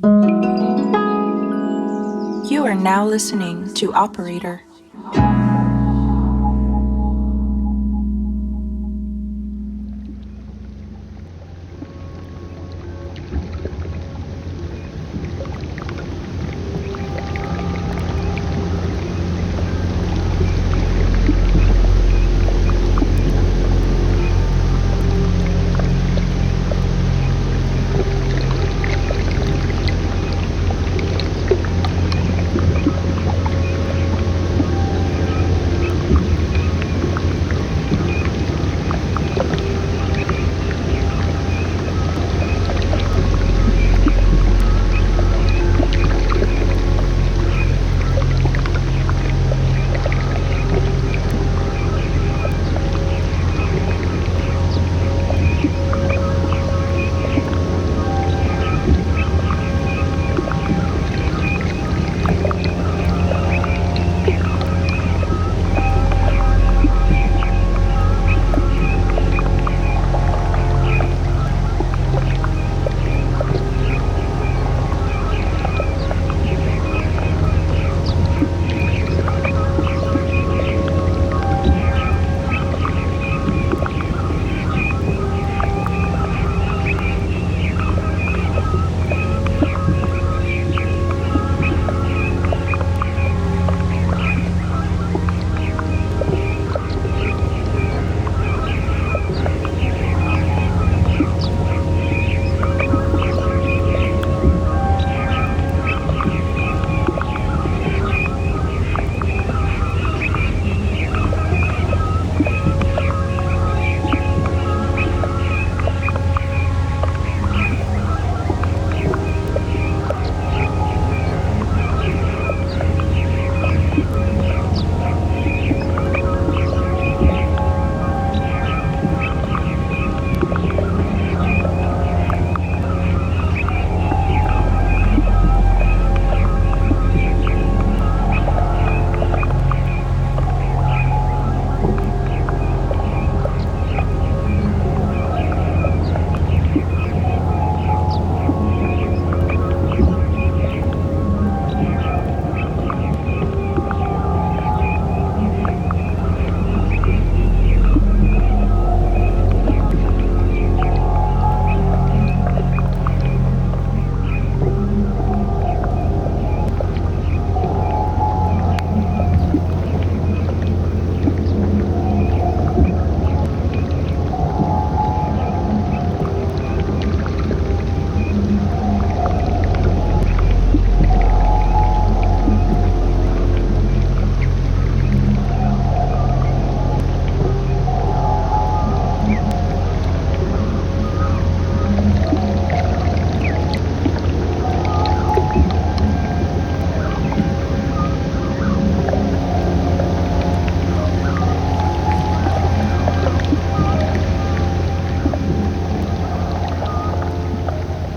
You are now listening to Operator.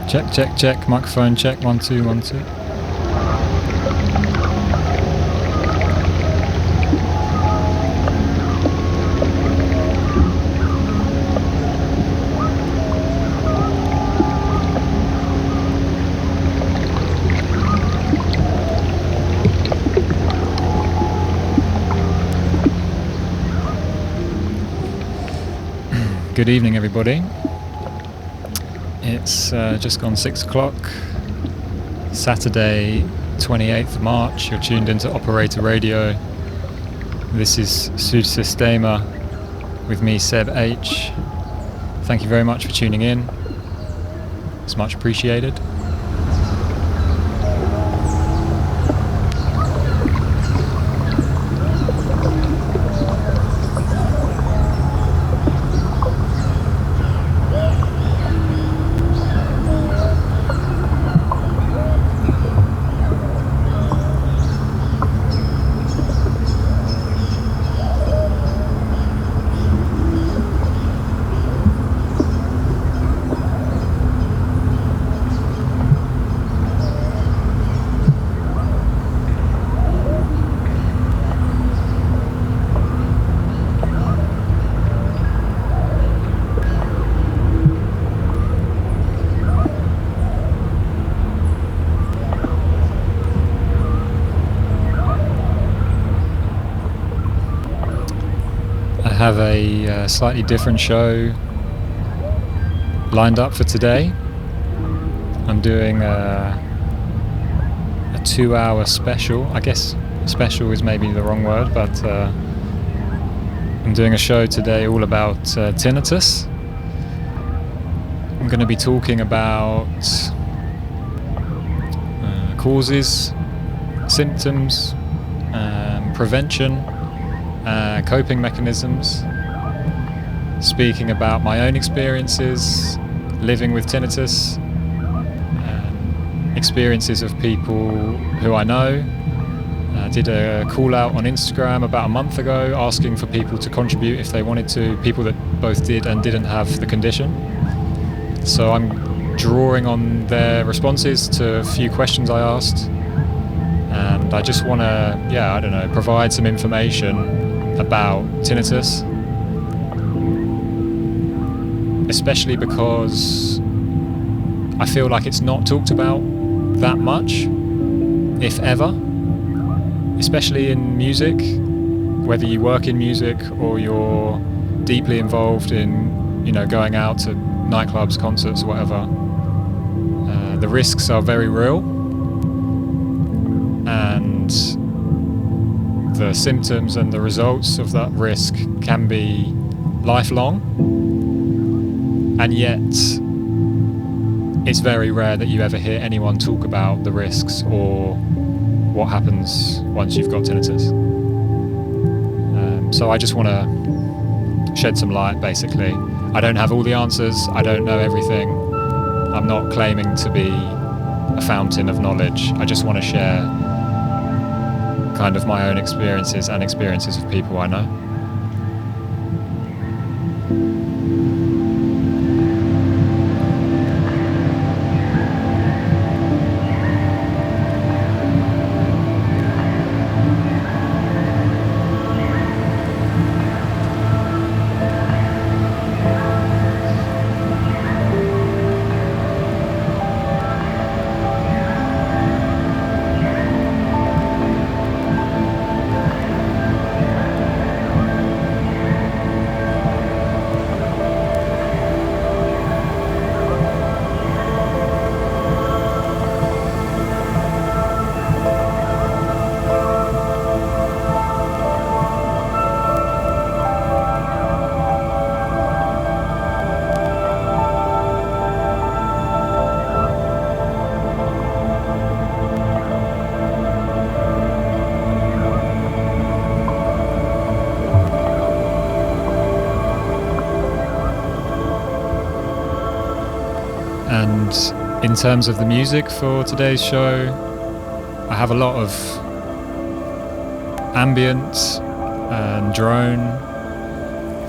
Check, check, check. Microphone check. 1 2 1 2. Good evening, everybody. It's just gone 6 o'clock, Saturday 28th of March. You're tuned into Operator Radio. This is Süd Systeme with me, Seb H. Thank you very much for tuning in. It's much appreciated. have a slightly different show lined up for today. I'm doing a 2-hour special. I guess special is maybe the wrong word, but I'm doing a show today all about tinnitus. I'm going to be talking about causes, symptoms, prevention, coping mechanisms, speaking about my own experiences living with tinnitus, experiences of people who I know. I did a call out on Instagram about a month ago asking for people to contribute if they wanted to, people that both did and didn't have the condition. So I'm drawing on their responses to a few questions I asked, and I just want to, provide some information about tinnitus, especially because I feel like it's not talked about that much, if ever, especially in music, whether you work in music or you're deeply involved in, going out to nightclubs, concerts, whatever. The risks are very real, and the symptoms and the results of that risk can be lifelong, and yet it's very rare that you ever hear anyone talk about the risks or what happens once you've got tinnitus. So I just want to shed some light, basically. I don't have all the answers, I don't know everything. I'm not claiming to be a fountain of knowledge. I just want to share kind of my own experiences and experiences of people I know. And in terms of the music for today's show, I have a lot of ambient and drone,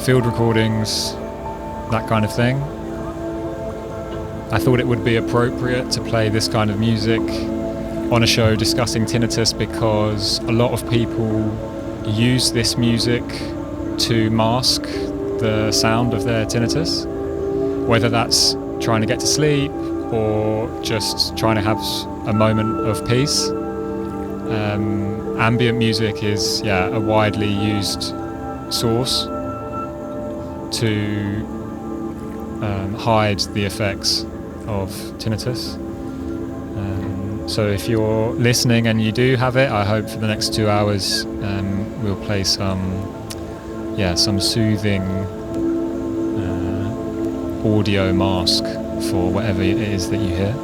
field recordings, that kind of thing. I thought it would be appropriate to play this kind of music on a show discussing tinnitus because a lot of people use this music to mask the sound of their tinnitus, whether that's trying to get to sleep or just trying to have a moment of peace. Ambient music is a widely used source to hide the effects of tinnitus. So if you're listening and you do have it, I hope for the next 2 hours we'll play some soothing audio mask for whatever it is that you hear.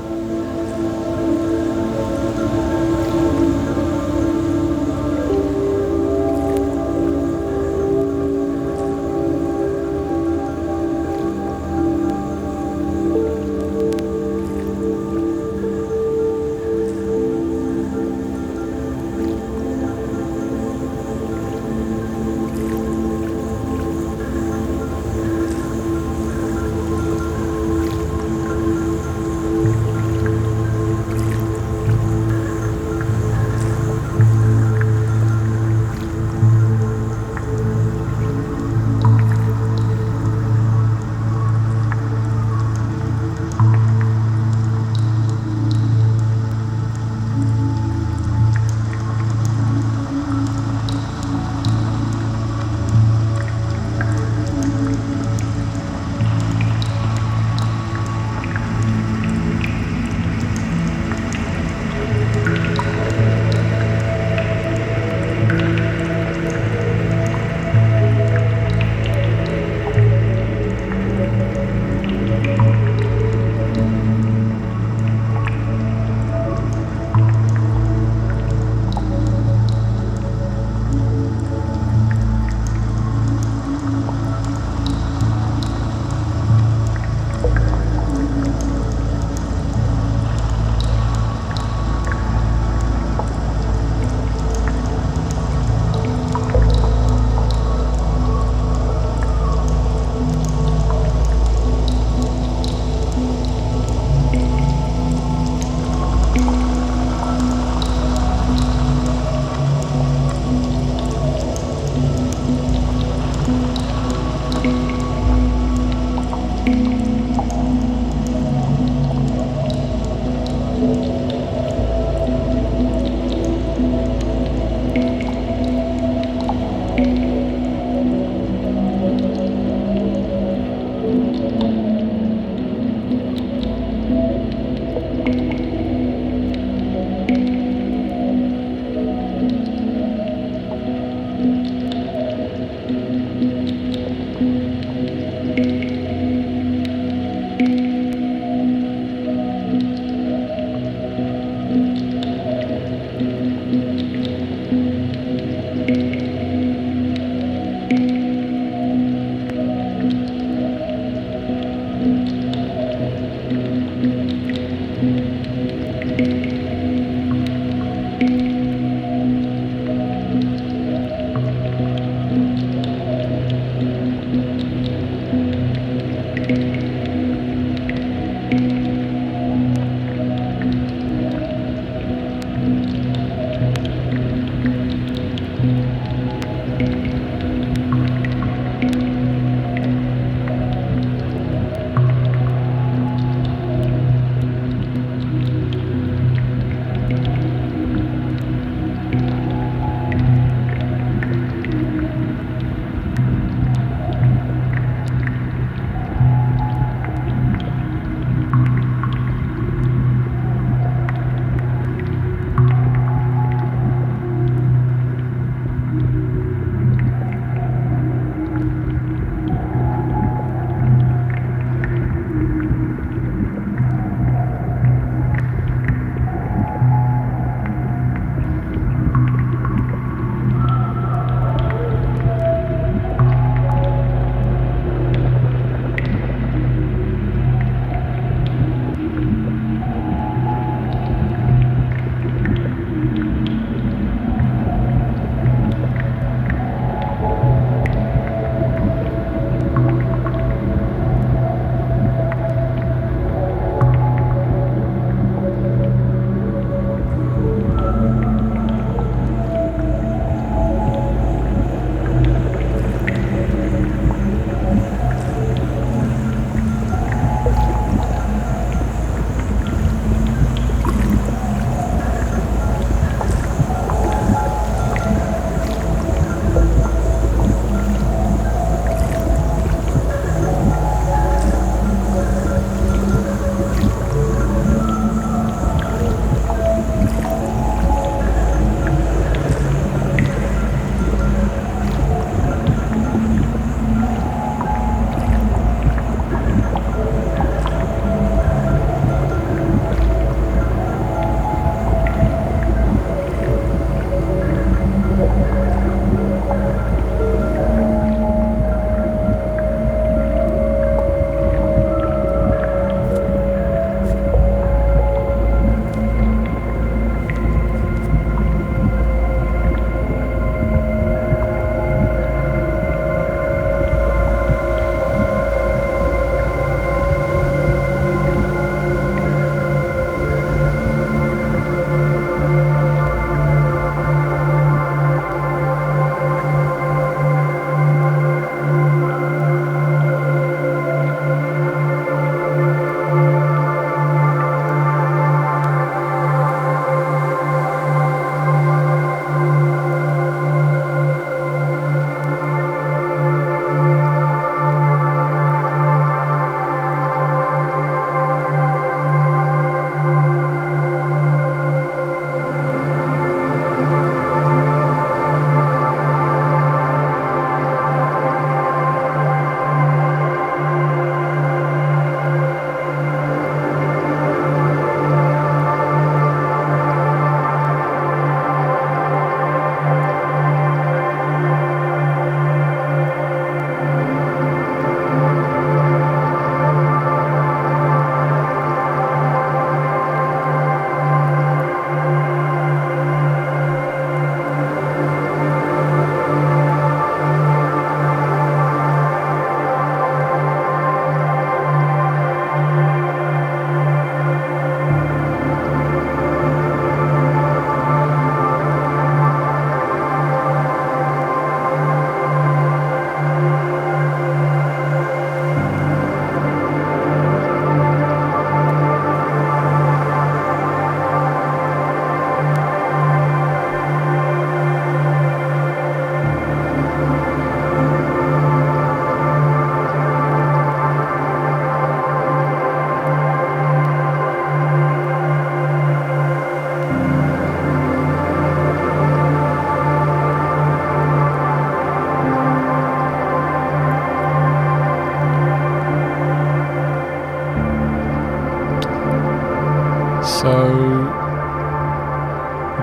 So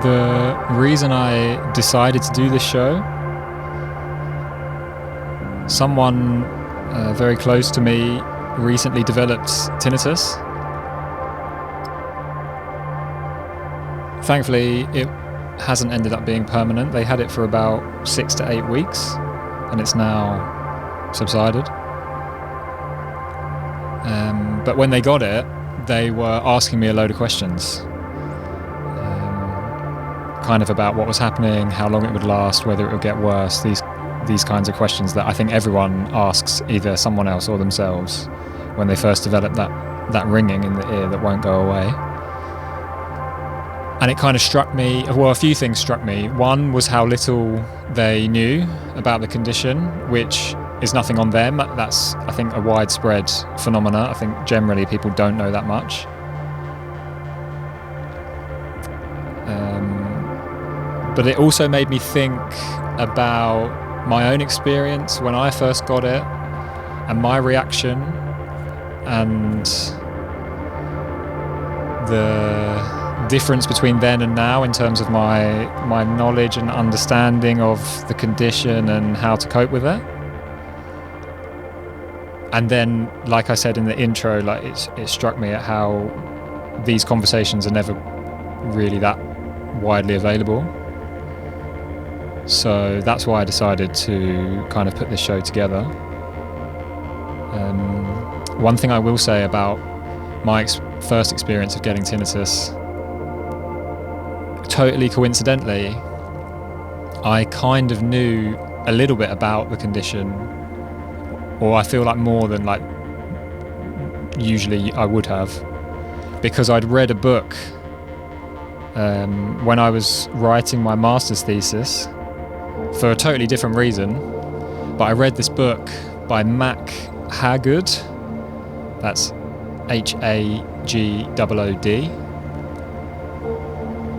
the reason I decided to do this show, someone very close to me recently developed tinnitus. Thankfully, it hasn't ended up being permanent. They had it for about 6 to 8 weeks, and it's now subsided. But when they got it, they were asking me a load of questions. Kind of about what was happening, how long it would last, whether it would get worse, these kinds of questions that I think everyone asks either someone else or themselves when they first develop that ringing in the ear that won't go away. And it kind of struck me, well, a few things struck me. One was how little they knew about the condition, which is nothing on them. That's, I think, a widespread phenomena. I think generally people don't know that much. But it also made me think about my own experience when I first got it and my reaction and the difference between then and now in terms of my knowledge and understanding of the condition and how to cope with it. And then, like I said in the intro, like it struck me at how these conversations are never really that widely available. So that's why I decided to kind of put this show together. One thing I will say about my first experience of getting tinnitus, totally coincidentally, I kind of knew a little bit about the condition, or I feel like more than like usually I would have, because I'd read a book when I was writing my master's thesis for a totally different reason, but I read this book by Mac Hagood, that's Haggood,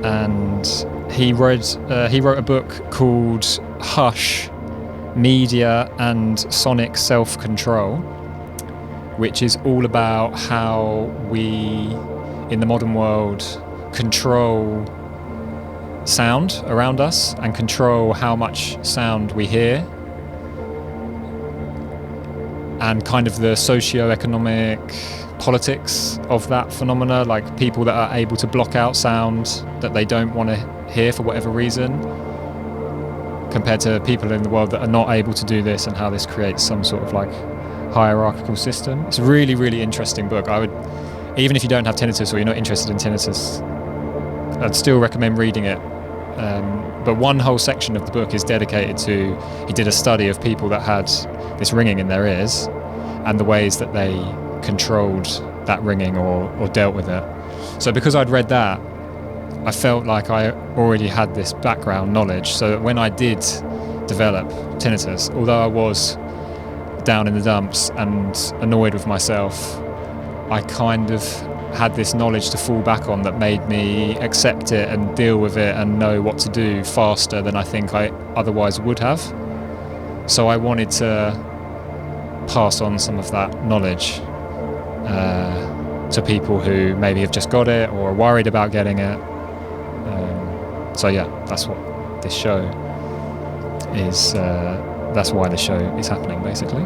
and he wrote a book called Hush, Media and Sonic Self-Control, which is all about how we in the modern world control sound around us and control how much sound we hear, and kind of the socio-economic politics of that phenomena, like people that are able to block out sound that they don't want to hear for whatever reason, compared to people in the world that are not able to do this, and how this creates some sort of like hierarchical system. It's a really, really interesting book. I would, even if you don't have tinnitus or you're not interested in tinnitus, I'd still recommend reading it. But one whole section of the book is dedicated to, he did a study of people that had this ringing in their ears and the ways that they controlled that ringing or dealt with it. So because I'd read that, I felt like I already had this background knowledge, so that when I did develop tinnitus, although I was down in the dumps and annoyed with myself, I kind of had this knowledge to fall back on that made me accept it and deal with it and know what to do faster than I think I otherwise would have. So I wanted to pass on some of that knowledge to people who maybe have just got it or are worried about getting it. So yeah, that's what this show is. That's why the show is happening, basically.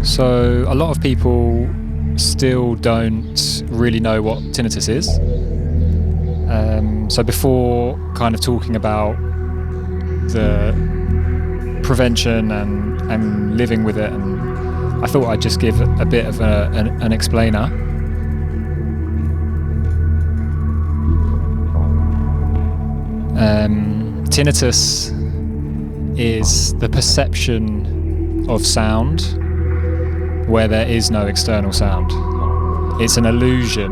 So a lot of people still don't really know what tinnitus is. So before kind of talking about the prevention and living with it, and I thought I'd just give a bit of an explainer. Tinnitus is the perception of sound where there is no external sound. It's an illusion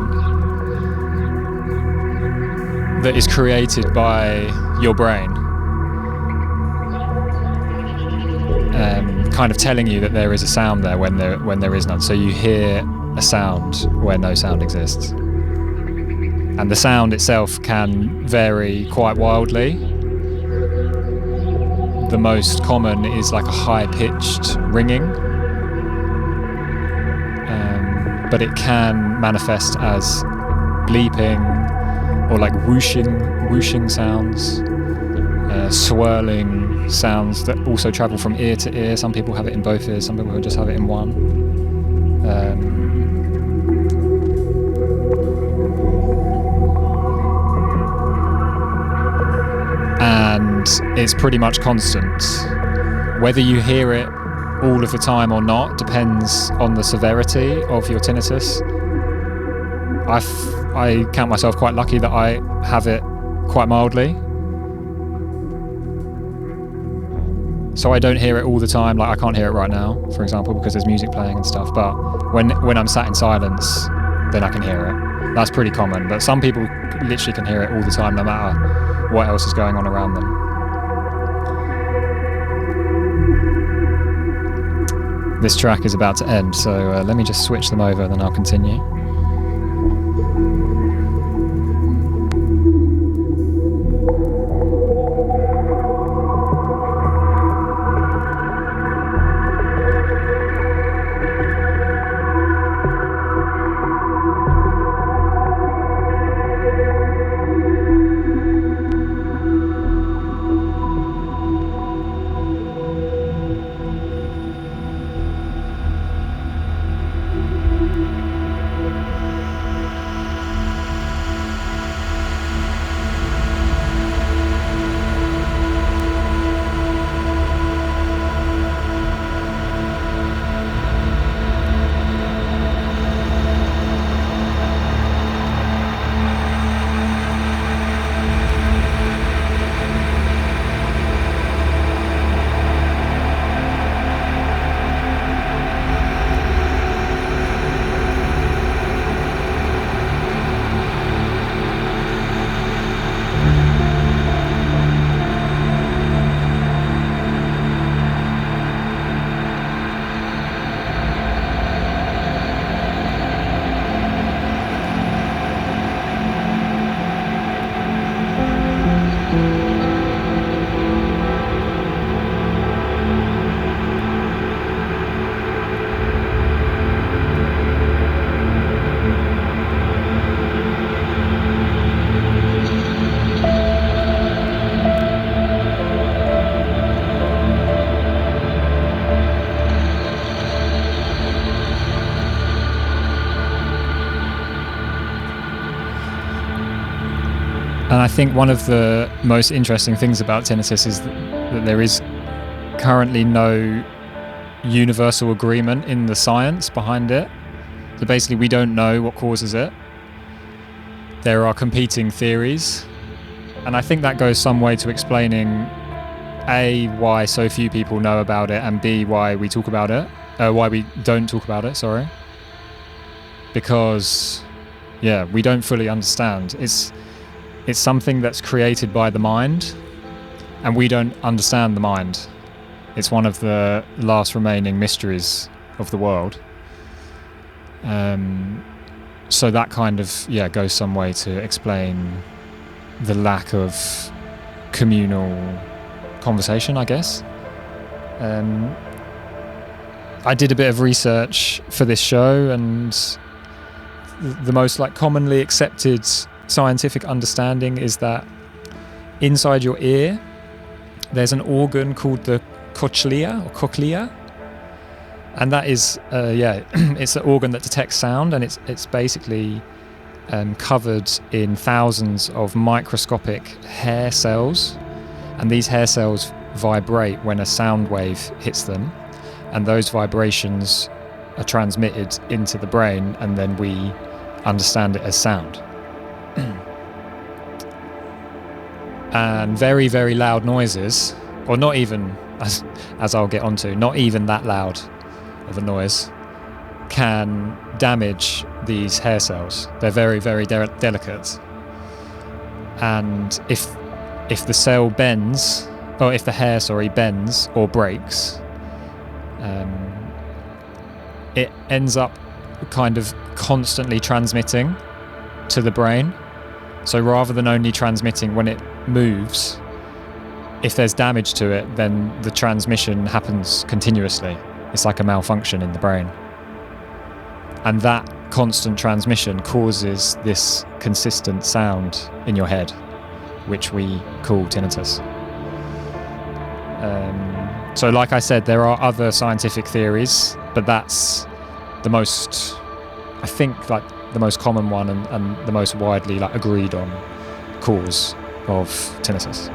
that is created by your brain, kind of telling you that there is a sound there when there is none. So you hear a sound where no sound exists. And the sound itself can vary quite wildly. The most common is like a high-pitched ringing, but it can manifest as bleeping or like whooshing sounds, swirling sounds that also travel from ear to ear. Some people have it in both ears, some people just have it in one. And it's pretty much constant. Whether you hear it all of the time or not depends on the severity of your tinnitus. I count myself quite lucky that I have it quite mildly. So I don't hear it all the time. Like I can't hear it right now, for example, because there's music playing and stuff. But when I'm sat in silence, then I can hear it. That's pretty common. But some people literally can hear it all the time, no matter what else is going on around them. This track is about to end, so let me just switch them over and then I'll continue. And I think one of the most interesting things about tinnitus is that there is currently no universal agreement in the science behind it. So basically we don't know what causes it. There are competing theories. And I think that goes some way to explaining A, why so few people know about it, and B, why we talk about it. Why we don't talk about it, sorry. Because, yeah, we don't fully understand. It's something that's created by the mind, and we don't understand the mind. It's one of the last remaining mysteries of the world. So that kind of, goes some way to explain the lack of communal conversation, I guess. I did a bit of research for this show, and the most commonly accepted scientific understanding is that inside your ear there's an organ called the cochlea, And that is, it's an organ that detects sound, and it's basically covered in thousands of microscopic hair cells, and these hair cells vibrate when a sound wave hits them, and those vibrations are transmitted into the brain, and then we understand it as sound. And very, very loud noises, or not even, as I'll get onto, not even that loud of a noise, can damage these hair cells. They're very, very delicate. And if the cell bends, or if the hair, bends or breaks, it ends up kind of constantly transmitting to the brain. So rather than only transmitting when it moves, if there's damage to it, then the transmission happens continuously. It's like a malfunction in the brain. And that constant transmission causes this consistent sound in your head, which we call tinnitus. So like I said, there are other scientific theories, but that's the most, I think, like the most common one and the most widely agreed on cause of tinnitus.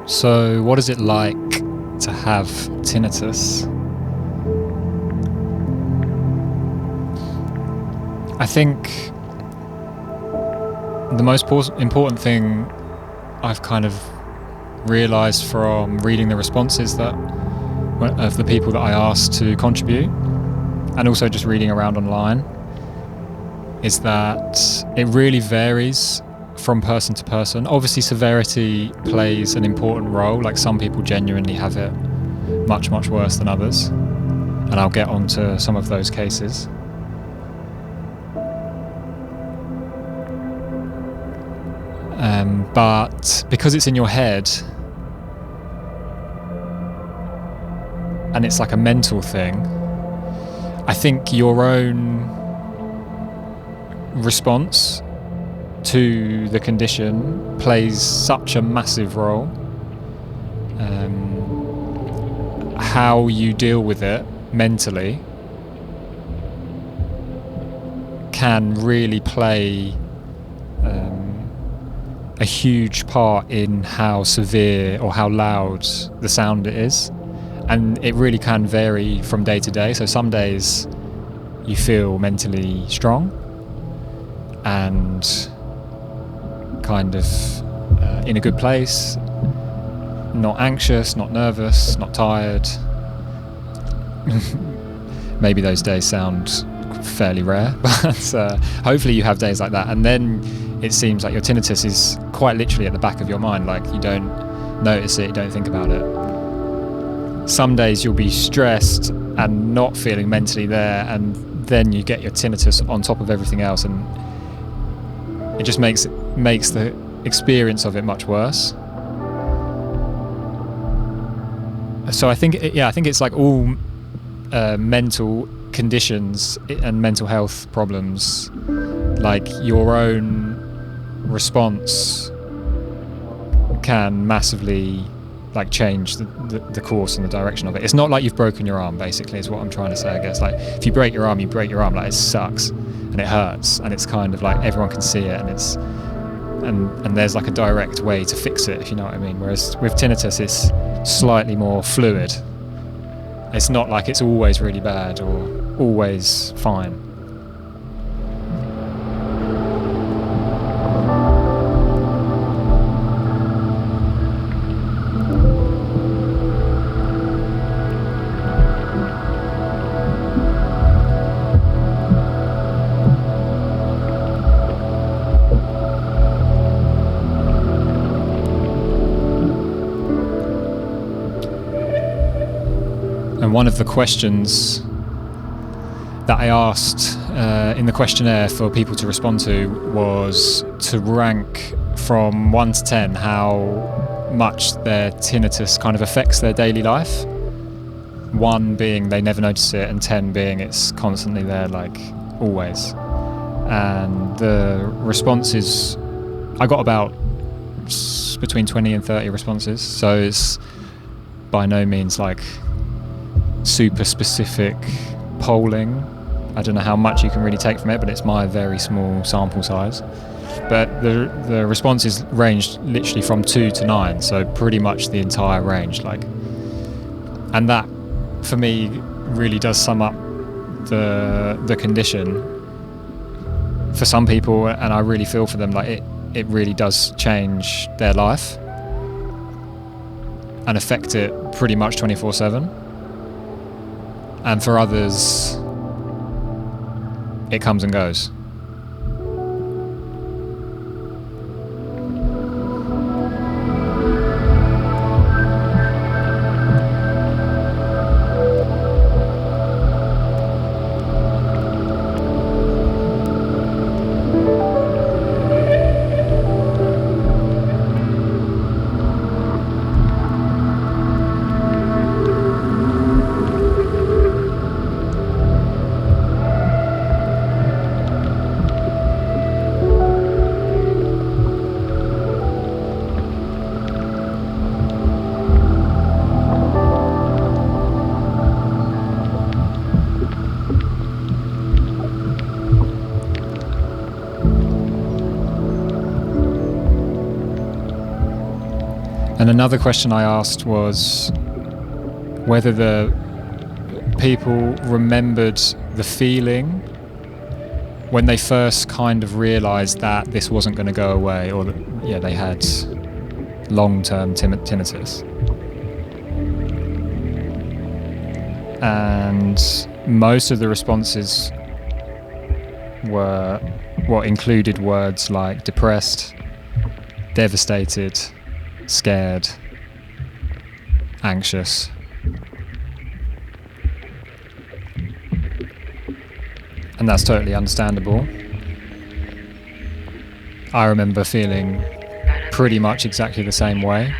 So, what is it like to have tinnitus? I think the most important thing I've kind of realised from reading the responses of the people that I asked to contribute, and also just reading around online, is that it really varies from person to person. Obviously, severity plays an important role. Like, some people genuinely have it much, much worse than others, and I'll get onto some of those cases. But because it's in your head, and it's like a mental thing, I think your own response to the condition plays such a massive role. How you deal with it mentally can really play a huge part in how severe or how loud the sound is, and it really can vary from day to day. So some days you feel mentally strong and kind of in a good place, not anxious, not nervous, not tired. Maybe those days sound fairly rare, but hopefully you have days like that, and then it seems like your tinnitus is quite literally at the back of your mind, like you don't notice it, you don't think about it. Some days you'll be stressed and not feeling mentally there, and then you get your tinnitus on top of everything else, and it just makes the experience of it much worse. So I think it's like all mental conditions and mental health problems, like your own response can massively like change the course and the direction of it. It's not like you've broken your arm, basically, is what I'm trying to say, I guess. Like, if you break your arm, you break your arm. Like, it sucks and it hurts, and it's kind of like everyone can see it, and it's and there's like a direct way to fix it, if you know what I mean. Whereas with tinnitus, it's slightly more fluid. It's not like it's always really bad or always fine. And one of the questions that I asked in the questionnaire for people to respond to was to rank from 1 to 10 how much their tinnitus kind of affects their daily life. 1 being they never notice it, and 10 being it's constantly there, like always. And the responses, I got about between 20 and 30 responses, so it's by no means like super specific polling. I don't know how much you can really take from it, but it's my very small sample size. But the responses ranged literally from 2 to 9, so pretty much the entire range. And that, for me, really does sum up the condition for some people, and I really feel for them. Like it really does change their life and affect it pretty much 24/7. And for others, it comes and goes. And another question I asked was whether the people remembered the feeling when they first kind of realised that this wasn't going to go away, or that they had long-term tinnitus. And most of the responses included words like depressed, devastated, scared, anxious. And that's totally understandable. I remember feeling pretty much exactly the same way.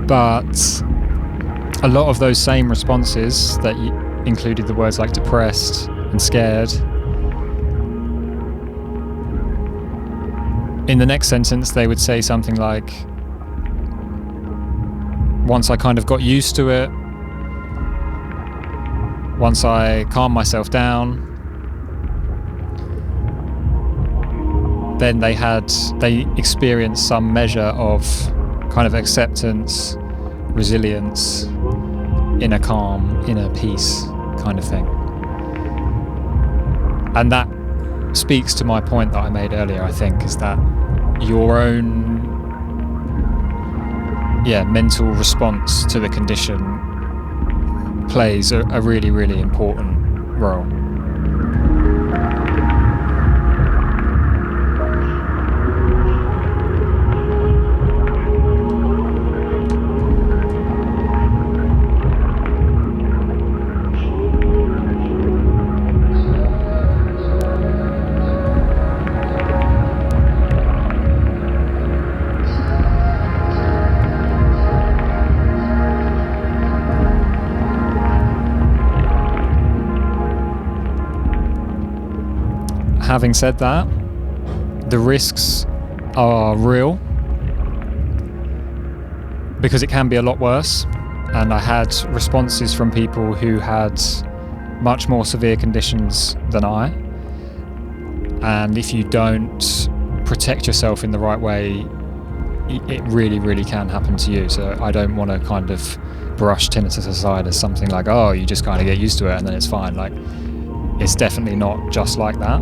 But a lot of those same responses that included the words like depressed and scared, in the next sentence they would say something like, once I kind of got used to it, once I calmed myself down, then they experienced some measure of kind of acceptance, resilience, inner calm, inner peace kind of thing. And that speaks to my point that I made earlier, I think, is that your own mental response to the condition plays a really, really important role. Having said that, the risks are real because it can be a lot worse, and I had responses from people who had much more severe conditions than I, and if you don't protect yourself in the right way, it really, really can happen to you. So I don't want to kind of brush tinnitus aside as something like, oh, you just kind of get used to it and then it's fine. Like, it's definitely not just like that.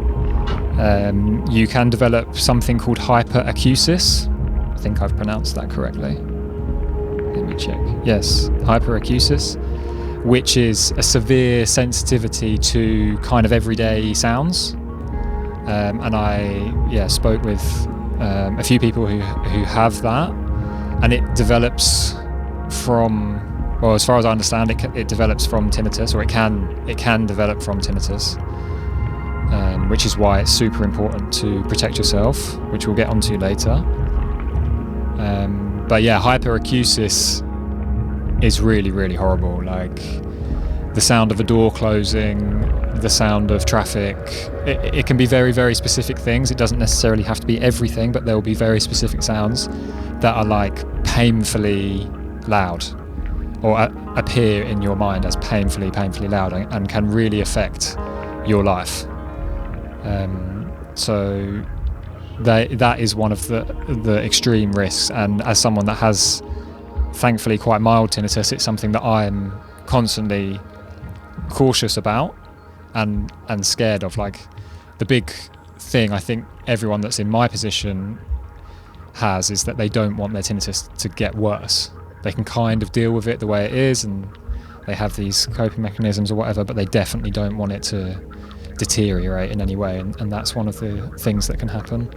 You can develop something called hyperacusis. I think I've pronounced that correctly. Let me check. Yes, hyperacusis, which is a severe sensitivity to kind of everyday sounds. And I spoke with a few people who have that, and it develops from, well, as far as I understand, it develops from tinnitus, or it can develop from tinnitus. Which is why it's super important to protect yourself, which we'll get onto later. But yeah, hyperacusis is really, really horrible. Like the sound of a door closing, the sound of traffic. It can be very, very specific things. It doesn't necessarily have to be everything, but there will be very specific sounds that are like painfully loud, or appear in your mind as painfully loud, and can really affect your life. So that is one of the extreme risks, and as someone that has thankfully quite mild tinnitus, it's something that I'm constantly cautious about and scared of. Like, the big thing I think everyone that's in my position has is that they don't want their tinnitus to get worse. They can kind of deal with it the way it is, and they have these coping mechanisms or whatever, but they definitely don't want it to deteriorate in any way, and that's one of the things that can happen.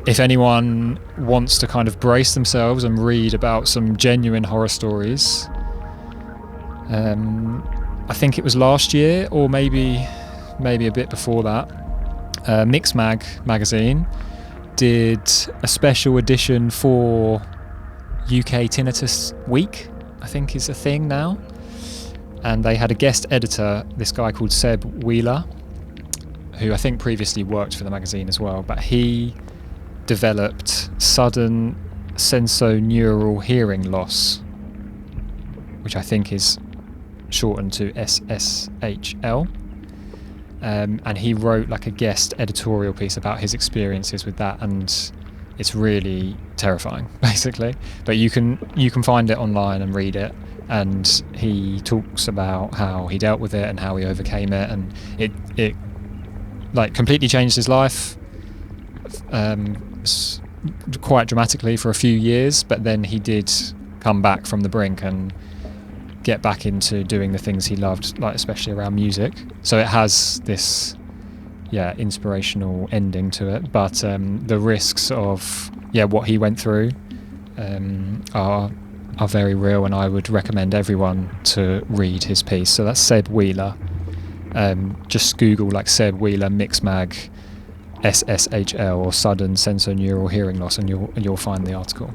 If anyone wants to kind of brace themselves and read about some genuine horror stories, I think it was last year, or maybe a bit before that, Mix magazine did a special edition for UK Tinnitus Week, I think is a thing now. And they had a guest editor, this guy called Seb Wheeler, who I think previously worked for the magazine as well, but he developed sudden sensorineural hearing loss, which I think is shortened to SSHL. And he wrote like a guest editorial piece about his experiences with that, and it's really terrifying, basically. But you can find it online and read it. And he talks about how he dealt with it and how he overcame it, and it like completely changed his life quite dramatically for a few years, but then he did come back from the brink and get back into doing the things he loved, like especially around music. So it has this inspirational ending to it, but the risks of what he went through are very real, and I would recommend everyone to read his piece. So that's Seb Wheeler. Just Google like Seb Wheeler Mix Mag SSHL or sudden sensorineural hearing loss, and you'll find the article.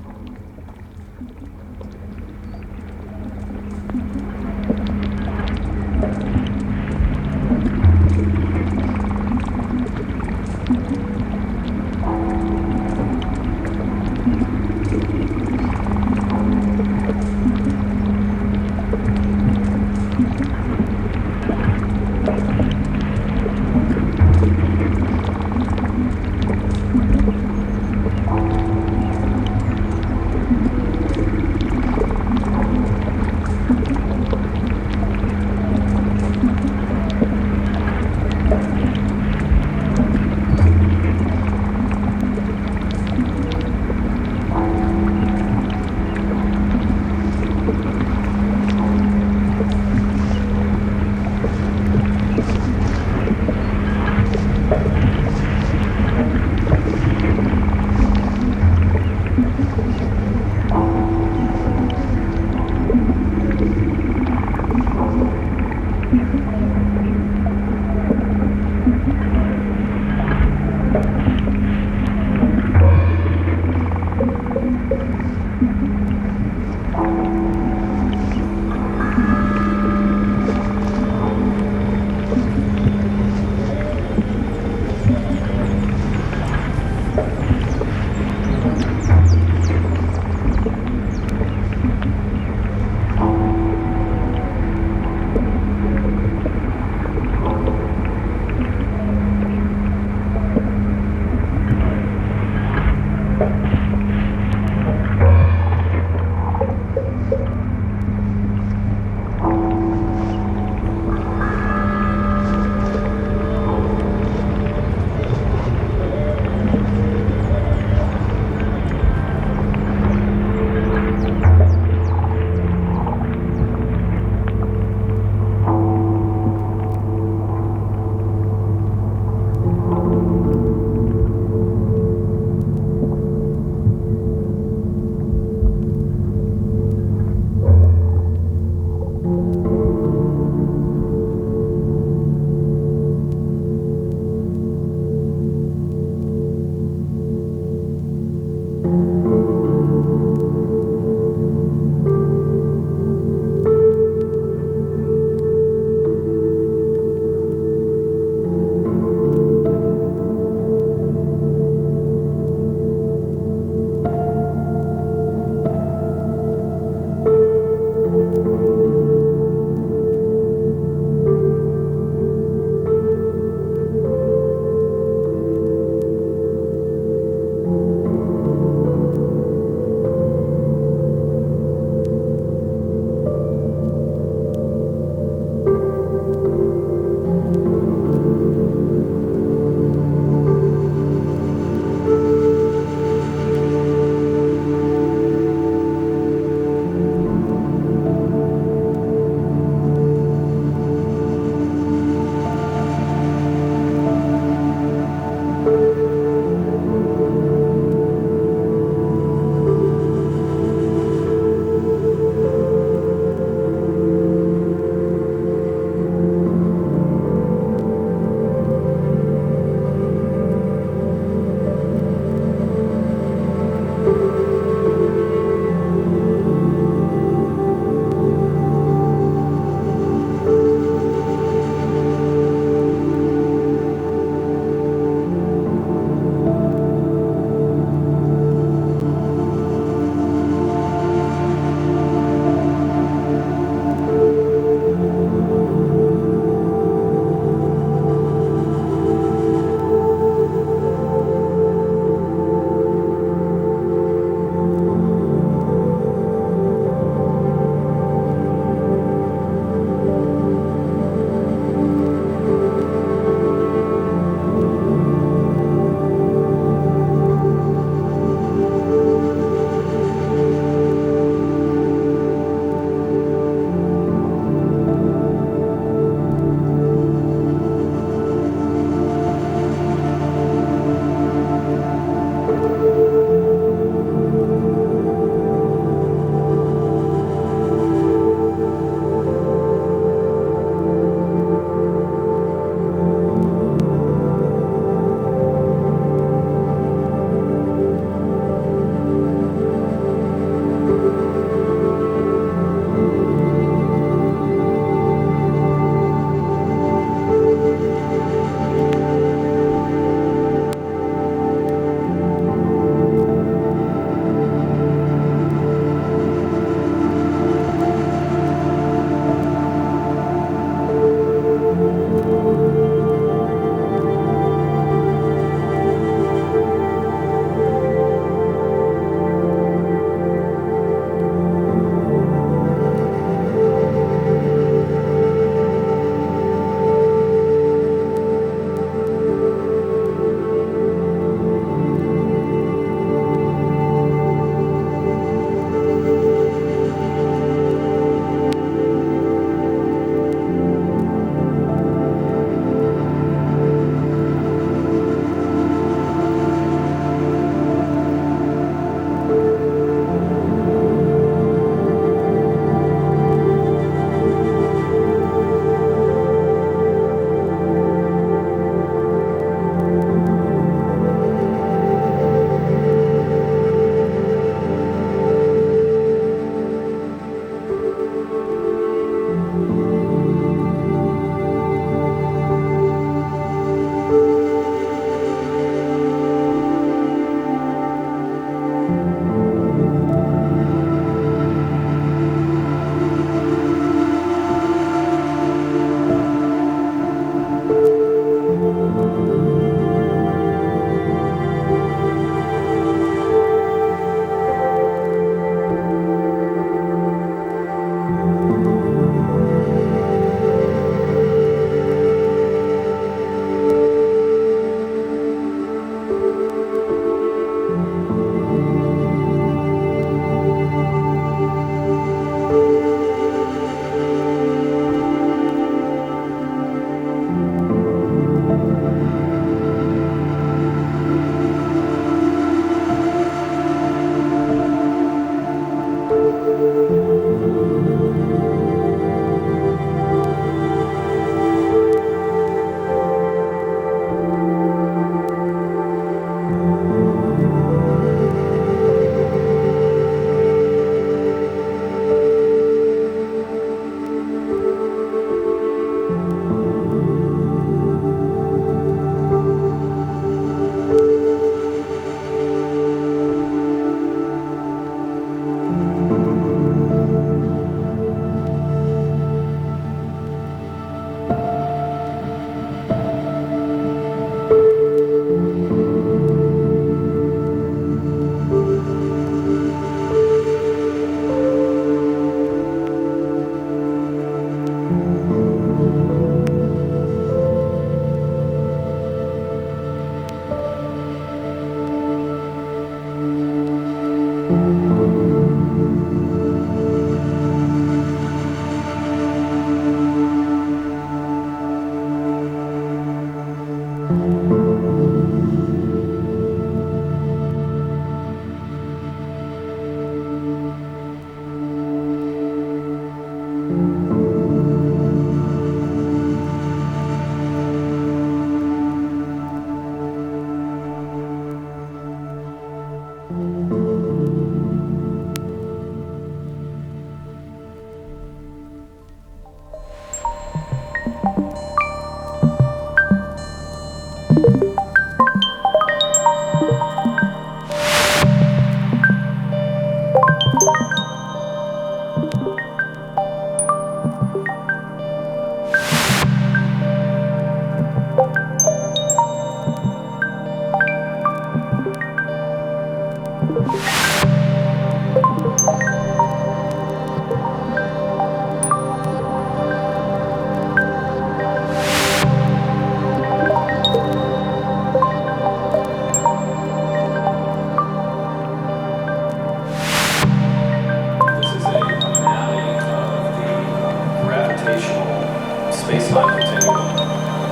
space-time continuum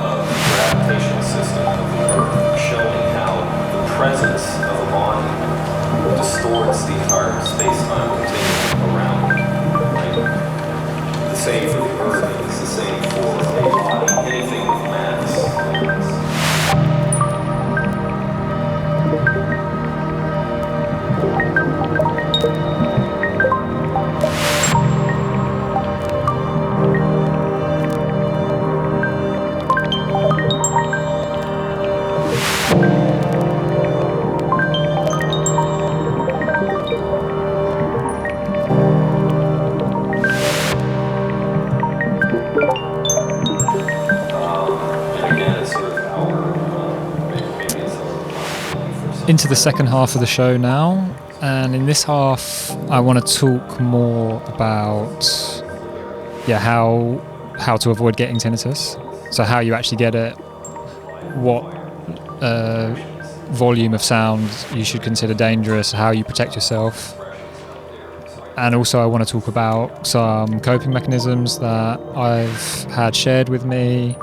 of the gravitational system of the Earth, showing how the presence of a body distorts the entire space-time continuum around it. Right? The same for the Earth is the same for a body, anything with mass. Into the second half of the show now, and in this half I want to talk more about how to avoid getting tinnitus, so how you actually get it, what volume of sound you should consider dangerous, how you protect yourself, and also I want to talk about some coping mechanisms that I've had shared with me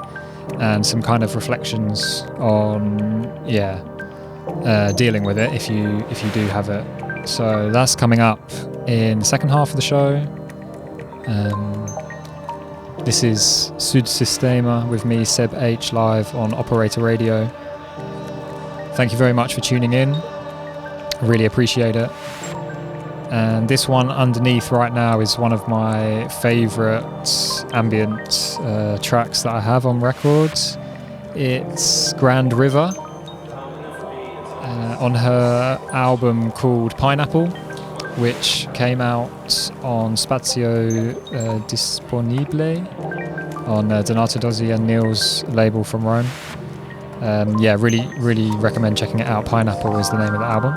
and some kind of reflections on dealing with it if you do have it. So that's coming up in the second half of the show. This is Süd Systeme with me, Seb H, live on Operator Radio. Thank you very much for tuning in. I really appreciate it. And this one underneath right now is one of my favourite ambient tracks that I have on records. It's Grand River, on her album called Pineapple, which came out on Spazio Disponibile on Donato Dozzi and Neil's label from Rome. Really recommend checking it out. Pineapple is the name of the album.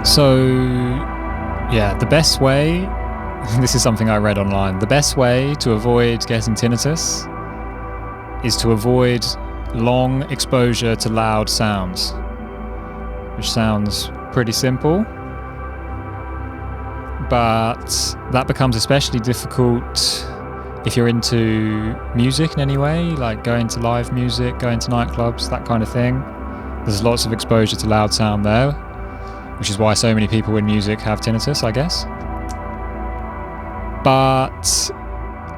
So, yeah, the best way, this is something I read online, the best way to avoid getting tinnitus is to avoid long exposure to loud sounds, which sounds pretty simple, but that becomes especially difficult if you're into music in any way, like going to live music, going to nightclubs, that kind of thing. There's lots of exposure to loud sound there, which is why so many people in music have tinnitus, I guess. But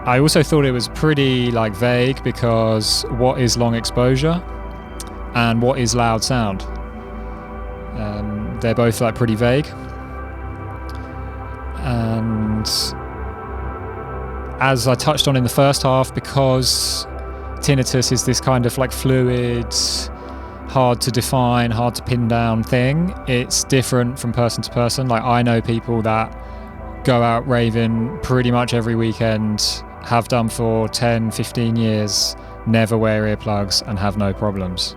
I also thought it was pretty vague, because what is long exposure and what is loud sound? They're both pretty vague. And as I touched on in the first half, because tinnitus is this kind of fluid, hard to define, hard to pin down thing, it's different from person to person. I know people that go out raving pretty much every weekend, have done for 10, 15 years, never wear earplugs and have no problems.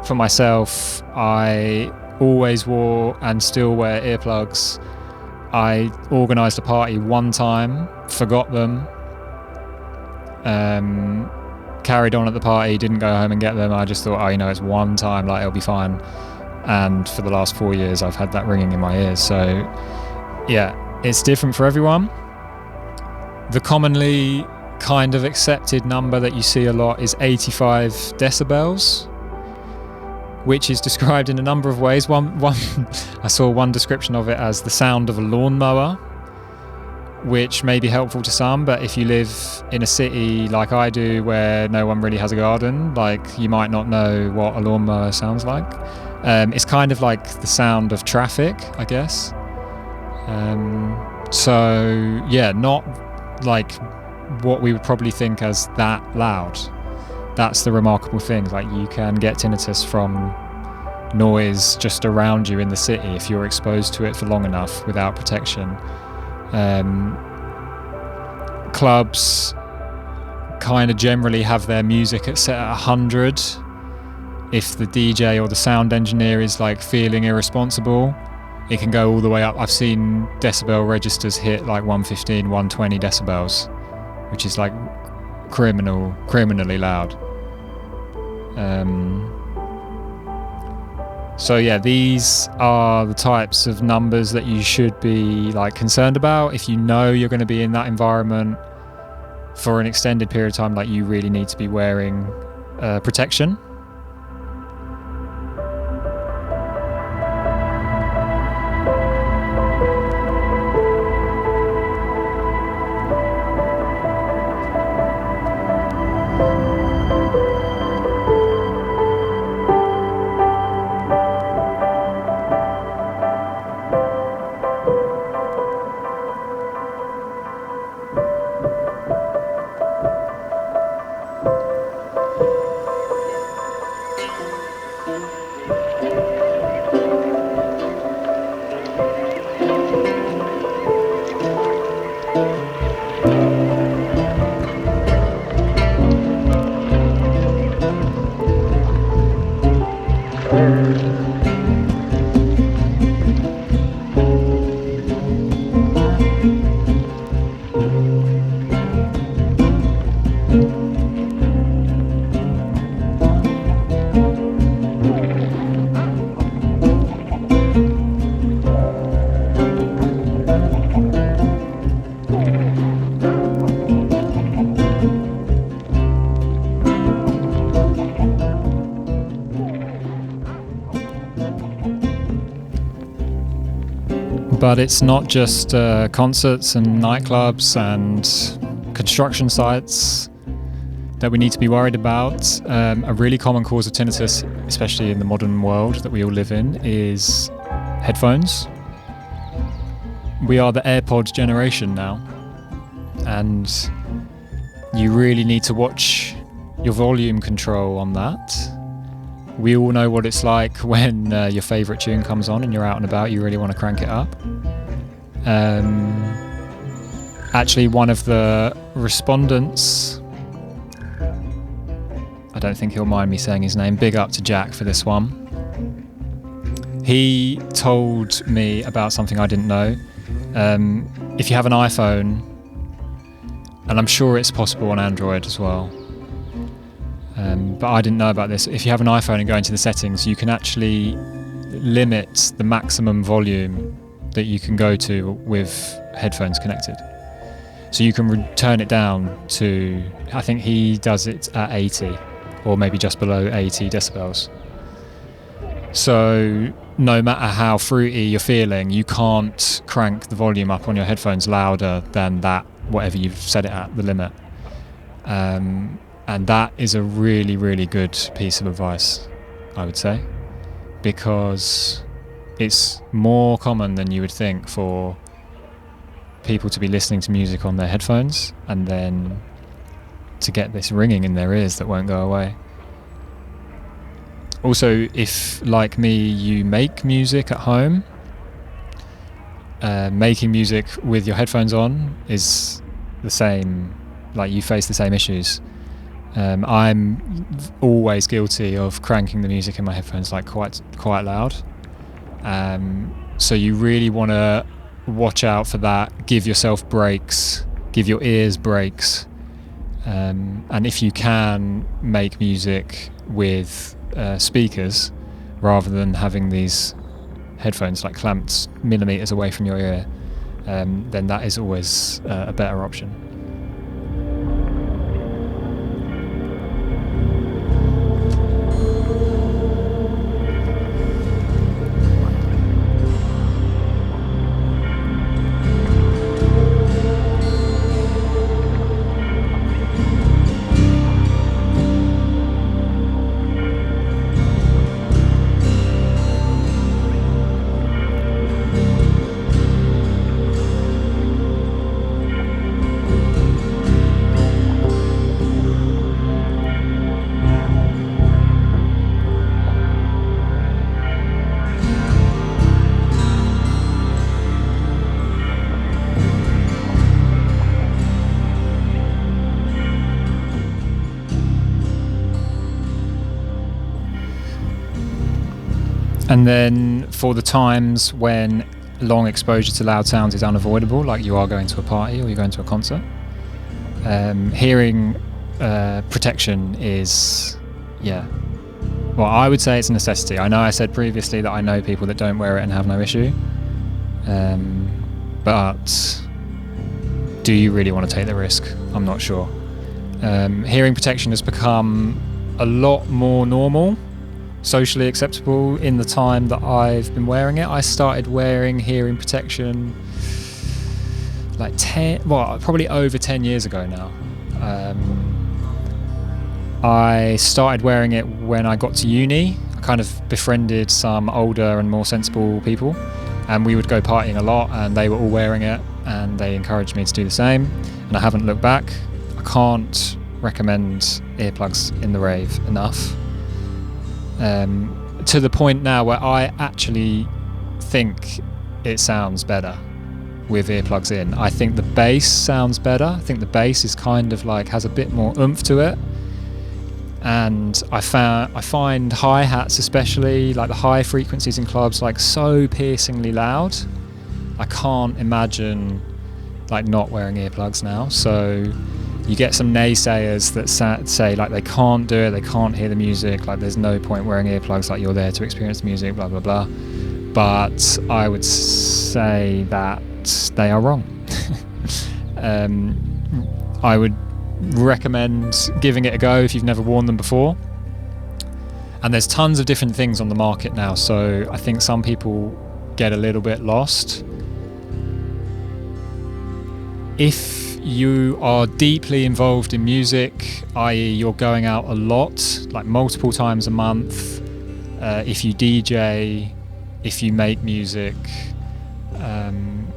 For myself, I always wore and still wear earplugs. I organised a party one time, forgot them, carried on at the party, didn't go home and get them. I just thought, it's one time, it'll be fine. And for the last 4 years, I've had that ringing in my ears. So yeah, it's different for everyone. The commonly kind of accepted number that you see a lot is 85 decibels, which is described in a number of ways. One I saw one description of it as the sound of a lawnmower, which may be helpful to some, but if you live in a city like I do, where no one really has a garden, you might not know what a lawnmower sounds like. It's kind of like the sound of traffic, I guess. So yeah, not what we would probably think as that loud. That's the remarkable thing. You can get tinnitus from noise just around you in the city if you're exposed to it for long enough without protection. Clubs kind of generally have their music set at 100. If the DJ or the sound engineer is feeling irresponsible, it can go all the way up. I've seen decibel registers hit 115, 120 decibels, which is criminally loud. So yeah, these are the types of numbers that you should be concerned about. If you know you're going to be in that environment for an extended period of time, you really need to be wearing protection. But it's not just concerts and nightclubs and construction sites that we need to be worried about. A really common cause of tinnitus, especially in the modern world that we all live in, is headphones. We are the AirPod generation now, and you really need to watch your volume control on that. We all know what it's like when your favourite tune comes on and you're out and about, you really want to crank it up. Actually, one of the respondents, I don't think he'll mind me saying his name, big up to Jack for this one. He told me about something I didn't know. If you have an iPhone, and I'm sure it's possible on Android as well, but I didn't know about this. If you have an iPhone and go into the settings, you can actually limit the maximum volume that you can go to with headphones connected. So you can turn it down to, I think he does it at 80 or maybe just below 80 decibels. So no matter how fruity you're feeling, you can't crank the volume up on your headphones louder than that, whatever you've set it at, the limit. And that is a really, really good piece of advice, I would say, because it's more common than you would think for people to be listening to music on their headphones and then to get this ringing in their ears that won't go away. Also, if, like me, you make music at home, making music with your headphones on is the same, like you face the same issues. I'm always guilty of cranking the music in my headphones like quite loud. So you really want to watch out for that, give yourself breaks, give your ears breaks, and if you can, make music with speakers rather than having these headphones like clamped millimeters away from your ear, then that is always a better option. And then for the times when long exposure to loud sounds is unavoidable, like you are going to a party or you're going to a concert, hearing protection is, well, I would say it's a necessity. I know I said previously that I know people that don't wear it and have no issue, but do you really want to take the risk? I'm not sure. Hearing protection has become a lot more normal, socially acceptable in the time that I've been wearing it. I started wearing hearing protection like probably over 10 years ago now. I started wearing it when I got to uni. I kind of befriended some older and more sensible people, and we would go partying a lot, and they were all wearing it, and they encouraged me to do the same, and I haven't looked back. I can't recommend earplugs in the rave enough. To the point now where I actually think it sounds better with earplugs in. I think the bass sounds better. I think the bass is kind of like has a bit more oomph to it. And I find hi-hats, especially like the high frequencies in clubs, like so piercingly loud. I can't imagine like not wearing earplugs now. So you get some naysayers that say like they can't do it, they can't hear the music, like there's no point wearing earplugs, like you're there to experience the music, blah blah blah. But I would say that they are wrong. I would recommend giving it a go if you've never worn them before. And there's tons of different things on the market now, so I think some people get a little bit lost. If you are deeply involved in music, i.e. you're going out a lot, like multiple times a month, if you DJ, if you make music, and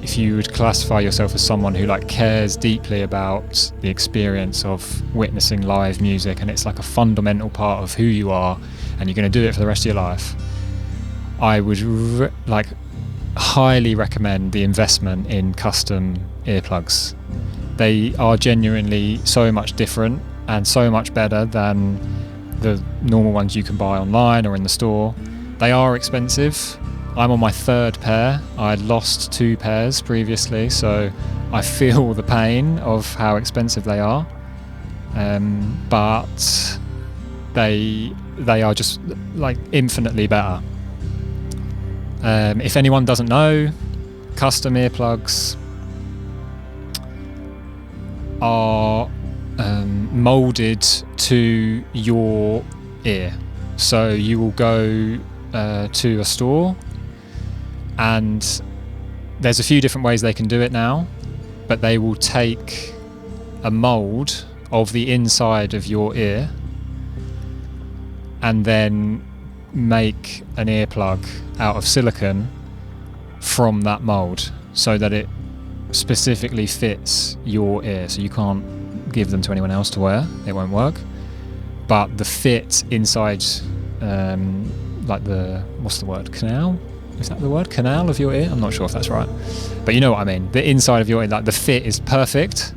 if you would classify yourself as someone who like cares deeply about the experience of witnessing live music, and it's like a fundamental part of who you are, and you're going to do it for the rest of your life, I would highly recommend the investment in custom earplugs. They are genuinely so much different and so much better than the normal ones you can buy online or in the store. They are expensive. I'm on my third pair. I lost 2 pairs previously, so I feel the pain of how expensive they are. But they are just like infinitely better. If anyone doesn't know, custom earplugs are molded to your ear. So you will go to a store, and there's a few different ways they can do it now, but they will take a mold of the inside of your ear and then make an earplug out of silicone from that mold, so that it specifically fits your ear. So you can't give them to anyone else to wear, it won't work. But the fit inside, like the, what's the word, canal? Is that the word? Canal of your ear? I'm not sure if that's right. But you know what I mean. The inside of your ear, like the fit is perfect.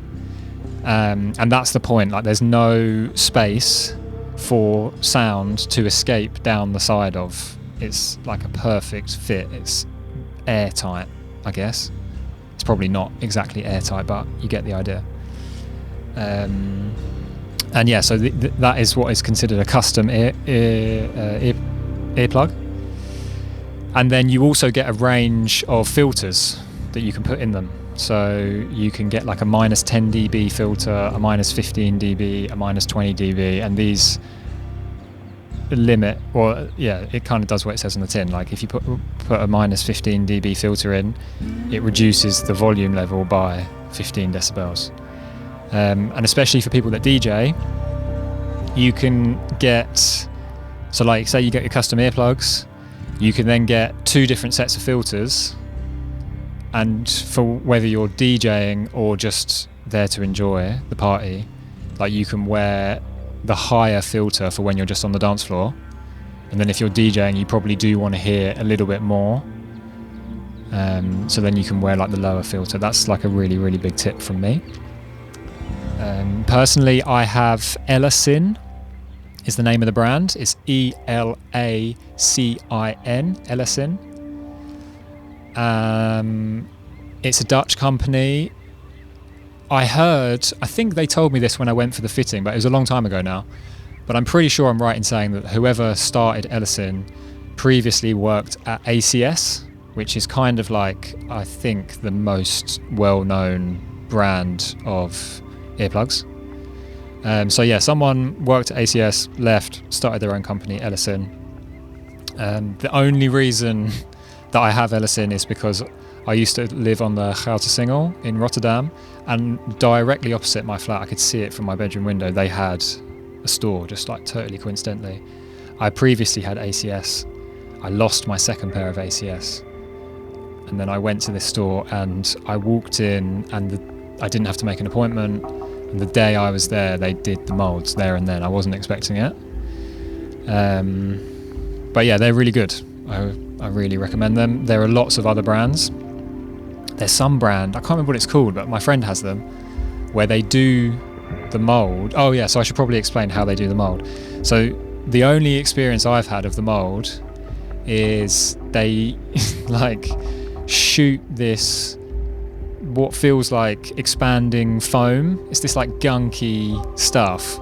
And that's the point. Like there's no space for sound to escape down the side of. It's like a perfect fit. It's airtight, I guess. It's probably not exactly airtight, but you get the idea. And yeah, so that is what is considered a custom earplug. And then you also get a range of filters that you can put in them. So you can get like a minus 10 dB filter, a minus 15 dB, a minus 20 dB, and these limit, or yeah, it kind of does what it says on the tin. Like if you put a minus 15 dB filter in, it reduces the volume level by 15 decibels. And especially for people that DJ, you can get, so like say you get your custom earplugs, you can then get 2 different sets of filters, and for whether you're DJing or just there to enjoy the party, like you can wear the higher filter for when you're just on the dance floor, and then if you're DJing you probably do want to hear a little bit more, so then you can wear like the lower filter. That's like a really, really big tip from me. Personally, I have Ellacin is the name of the brand. It's Elacin, Ellacin. It's a Dutch company. I think they told me this when I went for the fitting, but it was a long time ago now. But I'm pretty sure I'm right in saying that whoever started Ellacin previously worked at ACS, which is kind of like, I think, the most well-known brand of earplugs. So yeah, someone worked at ACS, left, started their own company, Ellacin. The only reason that I have Ellacin is because I used to live on the Goutersingel in Rotterdam, and directly opposite my flat, I could see it from my bedroom window, they had a store, just like totally coincidentally. I previously had ACS. I lost my second pair of ACS. And then I went to this store and I walked in, and I didn't have to make an appointment. And the day I was there, they did the molds there and then. I wasn't expecting it. But yeah, they're really good. I really recommend them. There are lots of other brands. There's some brand, I can't remember what it's called, but my friend has them, where they do the mold. Oh yeah, so I should probably explain how they do the mold. So the only experience I've had of the mold is they like shoot this, what feels like expanding foam. It's this like gunky stuff.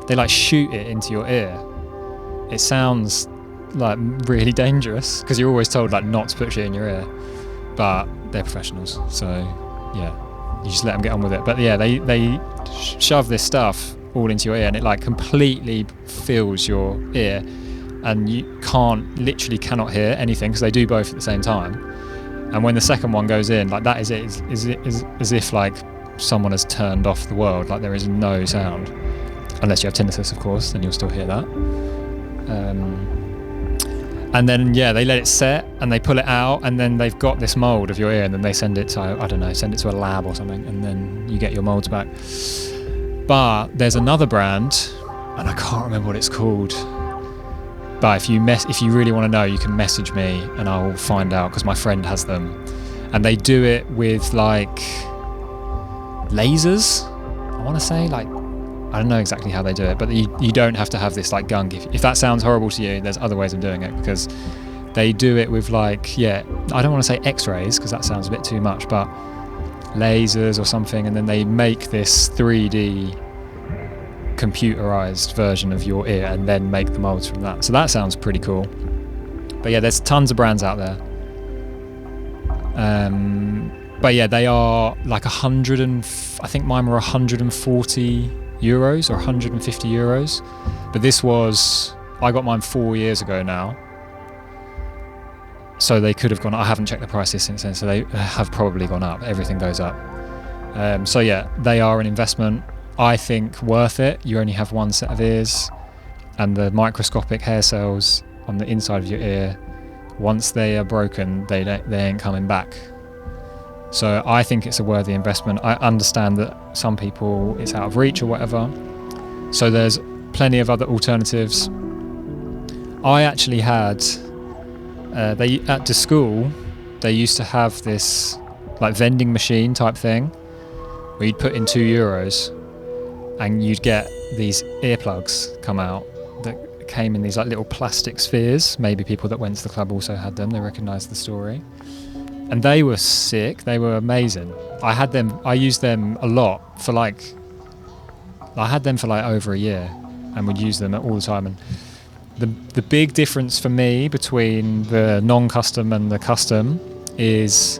They like shoot it into your ear. It sounds like really dangerous because you're always told like not to put shit in your ear, but they're professionals, so yeah, you just let them get on with it. But yeah, they shove this stuff all into your ear, and it like completely fills your ear, and you literally cannot hear anything because they do both at the same time. And when the second one goes in, like that is as if like someone has turned off the world. Like there is no sound, unless you have tinnitus, of course, then you'll still hear that. And then yeah, they let it set and they pull it out, and then they've got this mold of your ear, and then they send it to, I don't know, send it to a lab or something, and then you get your molds back. But there's another brand, and I can't remember what it's called. But if you really want to know, you can message me and I'll find out, because my friend has them, and they do it with like lasers. I want to say like I don't know exactly how they do it, but you don't have to have this like gunk. If that sounds horrible to you, there's other ways of doing it, because they do it with like, I don't want to say x-rays because that sounds a bit too much, but lasers or something, and then they make this 3D computerized version of your ear and then make the molds from that. So that sounds pretty cool. But yeah, there's tons of brands out there. But yeah, they are like I think mine were 140 euros or 150 euros. But I got mine 4 years ago now. So they could have gone, I haven't checked the prices since then, so they have probably gone up. Everything goes up. So yeah, they are an investment. I think worth it. You only have one set of ears, and the microscopic hair cells on the inside of your ear, once they are broken, they ain't coming back. So I think it's a worthy investment. I understand that some people it's out of reach or whatever. So there's plenty of other alternatives. I actually had at the school they used to have this like vending machine type thing where you'd put in €2 and you'd get these earplugs come out that came in these like little plastic spheres. Maybe people that went to the club also had them. They recognised the story. And they were sick. They were amazing. I used them a lot I had them for like over a year and would use them all the time. And the big difference for me between the non-custom and the custom is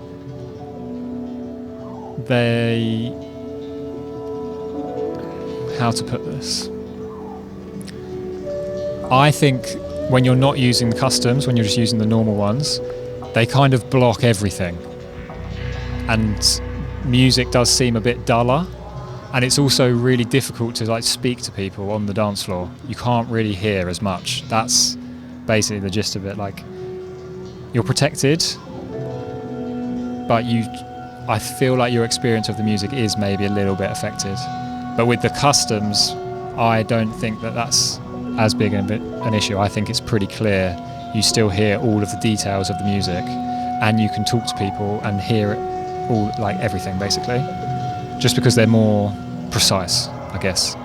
how to put this? I think when you're not using the customs, when you're just using the normal ones, they kind of block everything, and music does seem a bit duller, and it's also really difficult to like speak to people on the dance floor. You can't really hear as much. That's basically the gist of it. Like, you're protected, but I feel like your experience of the music is maybe a little bit affected. But with the customs, I don't think that that's as big an issue. I think it's pretty clear. You still hear all of the details of the music, and you can talk to people and hear it all, like everything basically, just because they're more precise, I guess.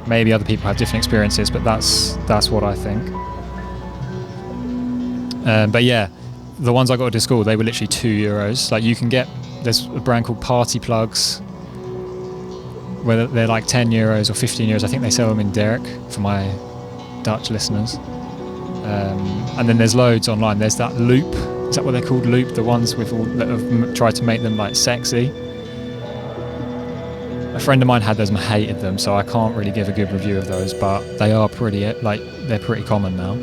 Maybe other people have different experiences, but that's what I think. But yeah, the ones I got at school, they were literally €2. Like, you can get, there's a brand called Party Plugs, where they're like €10 or €15. I think they sell them in Derek for my Dutch listeners. And then there's loads online. There's that Loop. Is that what they're called? Loop, the ones with all that have tried to make them like sexy. A friend of mine had those and hated them, so I can't really give a good review of those. But they are they're pretty common now.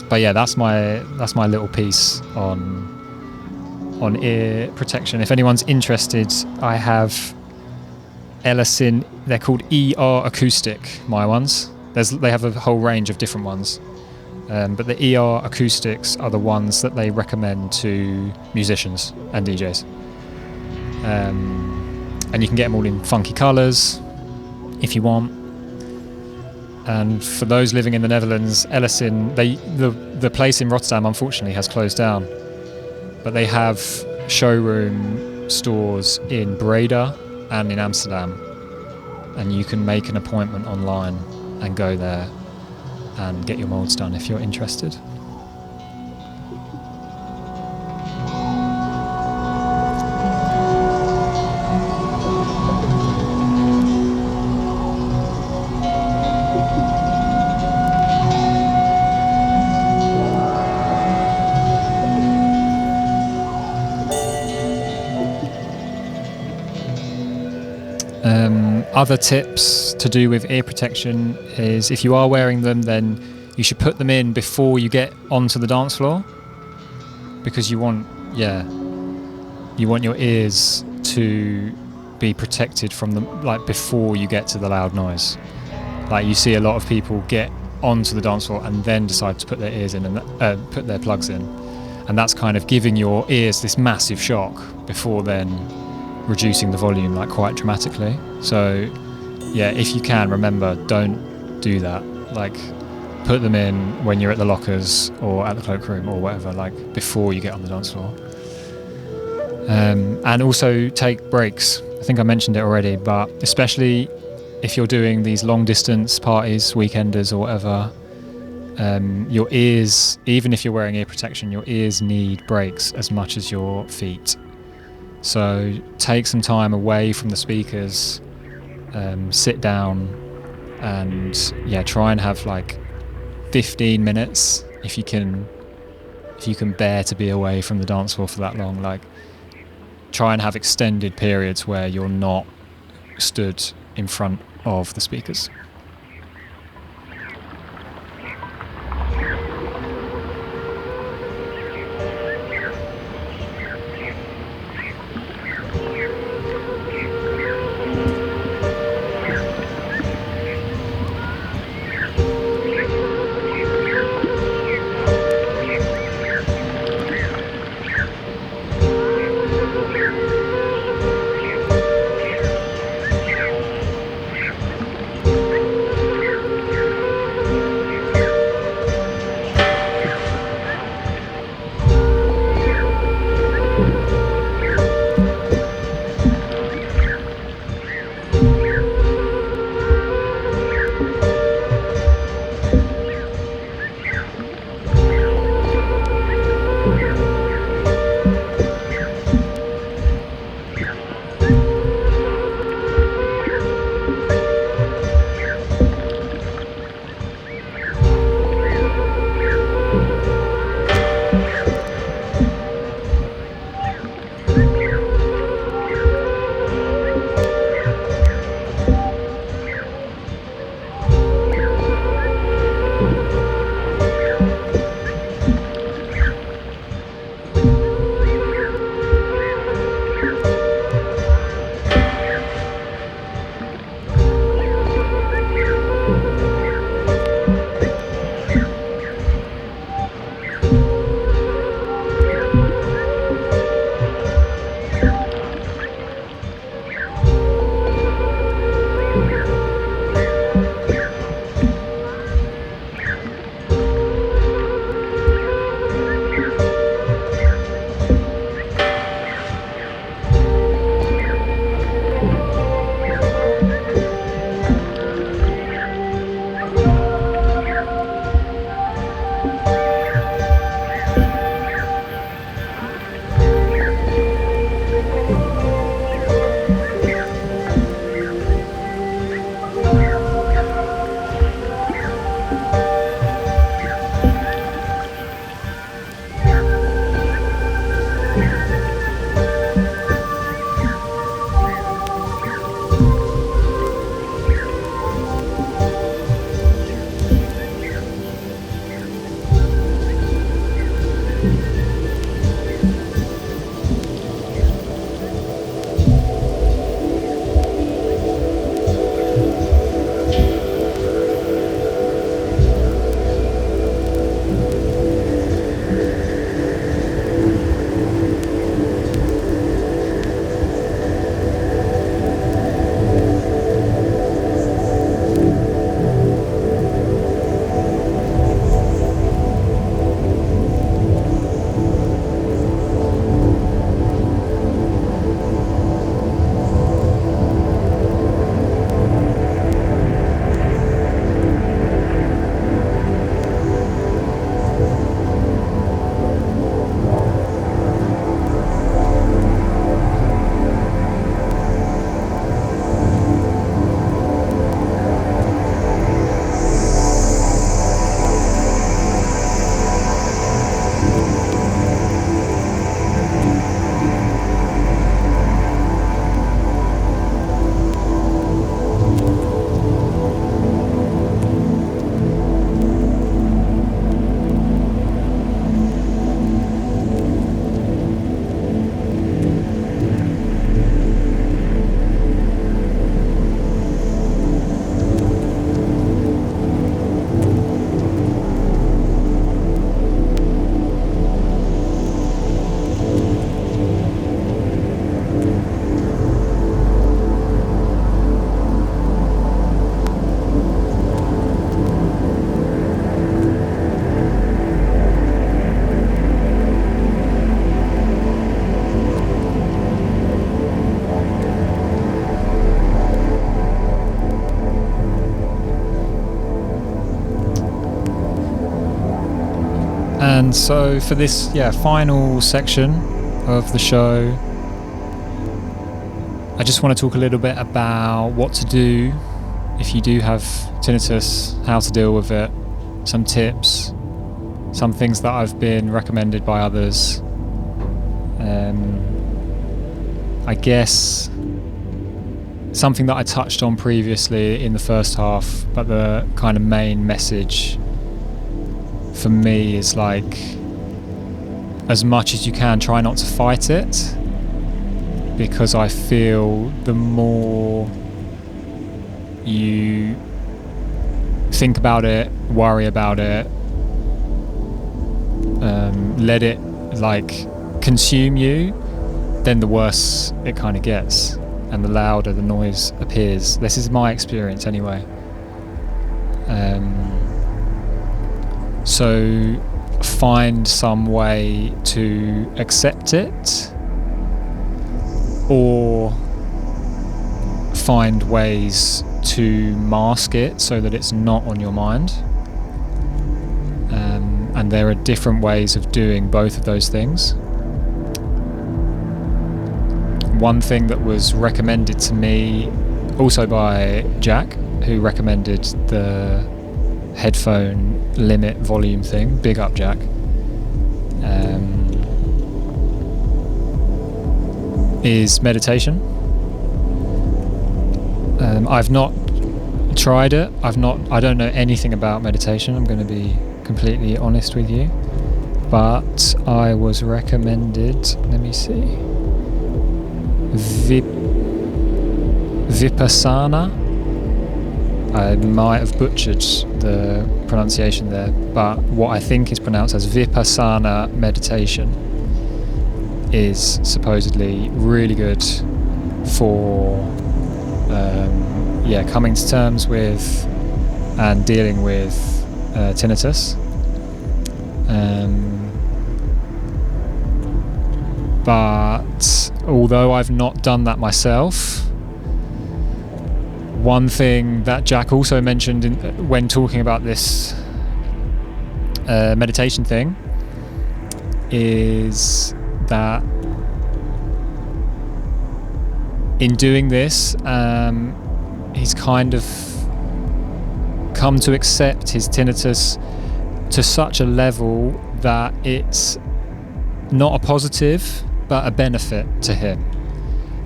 But yeah, that's my little piece on ear protection. If anyone's interested, I have Ellison. They're called ER Acoustic. My ones. They have a whole range of different ones, but the ER Acoustics are the ones that they recommend to musicians and DJs. And you can get them all in funky colours if you want. And for those living in the Netherlands, Ellison, the place in Rotterdam unfortunately has closed down, but they have showroom stores in Breda and in Amsterdam, and you can make an appointment online and go there and get your molds done if you're interested. Other tips to do with ear protection is, if you are wearing them, then you should put them in before you get onto the dance floor, because you want your ears to be protected from them, like before you get to the loud noise. Like, you see a lot of people get onto the dance floor and then decide to put their ears in and put their plugs in, and that's kind of giving your ears this massive shock before then reducing the volume like quite dramatically. So yeah, if you can, remember, don't do that. Like, put them in when you're at the lockers or at the cloakroom or whatever, like before you get on the dance floor. And also take breaks. I think I mentioned it already, but especially if you're doing these long distance parties, weekenders or whatever, your ears, even if you're wearing ear protection, your ears need breaks as much as your feet. So take some time away from the speakers, sit down, and try and have like 15 minutes if you can bear to be away from the dance floor for that long. Like, try and have extended periods where you're not stood in front of the speakers. And so for this final section of the show, I just want to talk a little bit about what to do if you do have tinnitus, how to deal with it, some tips, some things that I've been recommended by others. I guess something that I touched on previously in the first half, but the kind of main message for me is like, as much as you can, try not to fight it, because I feel the more you think about it, worry about it, let it like consume you, then the worse it kind of gets and the louder the noise appears. This is my experience anyway. So find some way to accept it, or find ways to mask it so that it's not on your mind. And there are different ways of doing both of those things. One thing that was recommended to me also by Jack, who recommended the headphone limit volume thing, big up Jack, is meditation. I've not tried it. I don't know anything about meditation, I'm going to be completely honest with you, but I was recommended, let me see, Vipassana. I might have butchered the pronunciation there, but what I think is pronounced as Vipassana meditation is supposedly really good for coming to terms with and dealing with tinnitus. But although I've not done that myself, one thing that Jack also mentioned when talking about this meditation thing is that in doing this, he's kind of come to accept his tinnitus to such a level that it's not a positive but a benefit to him.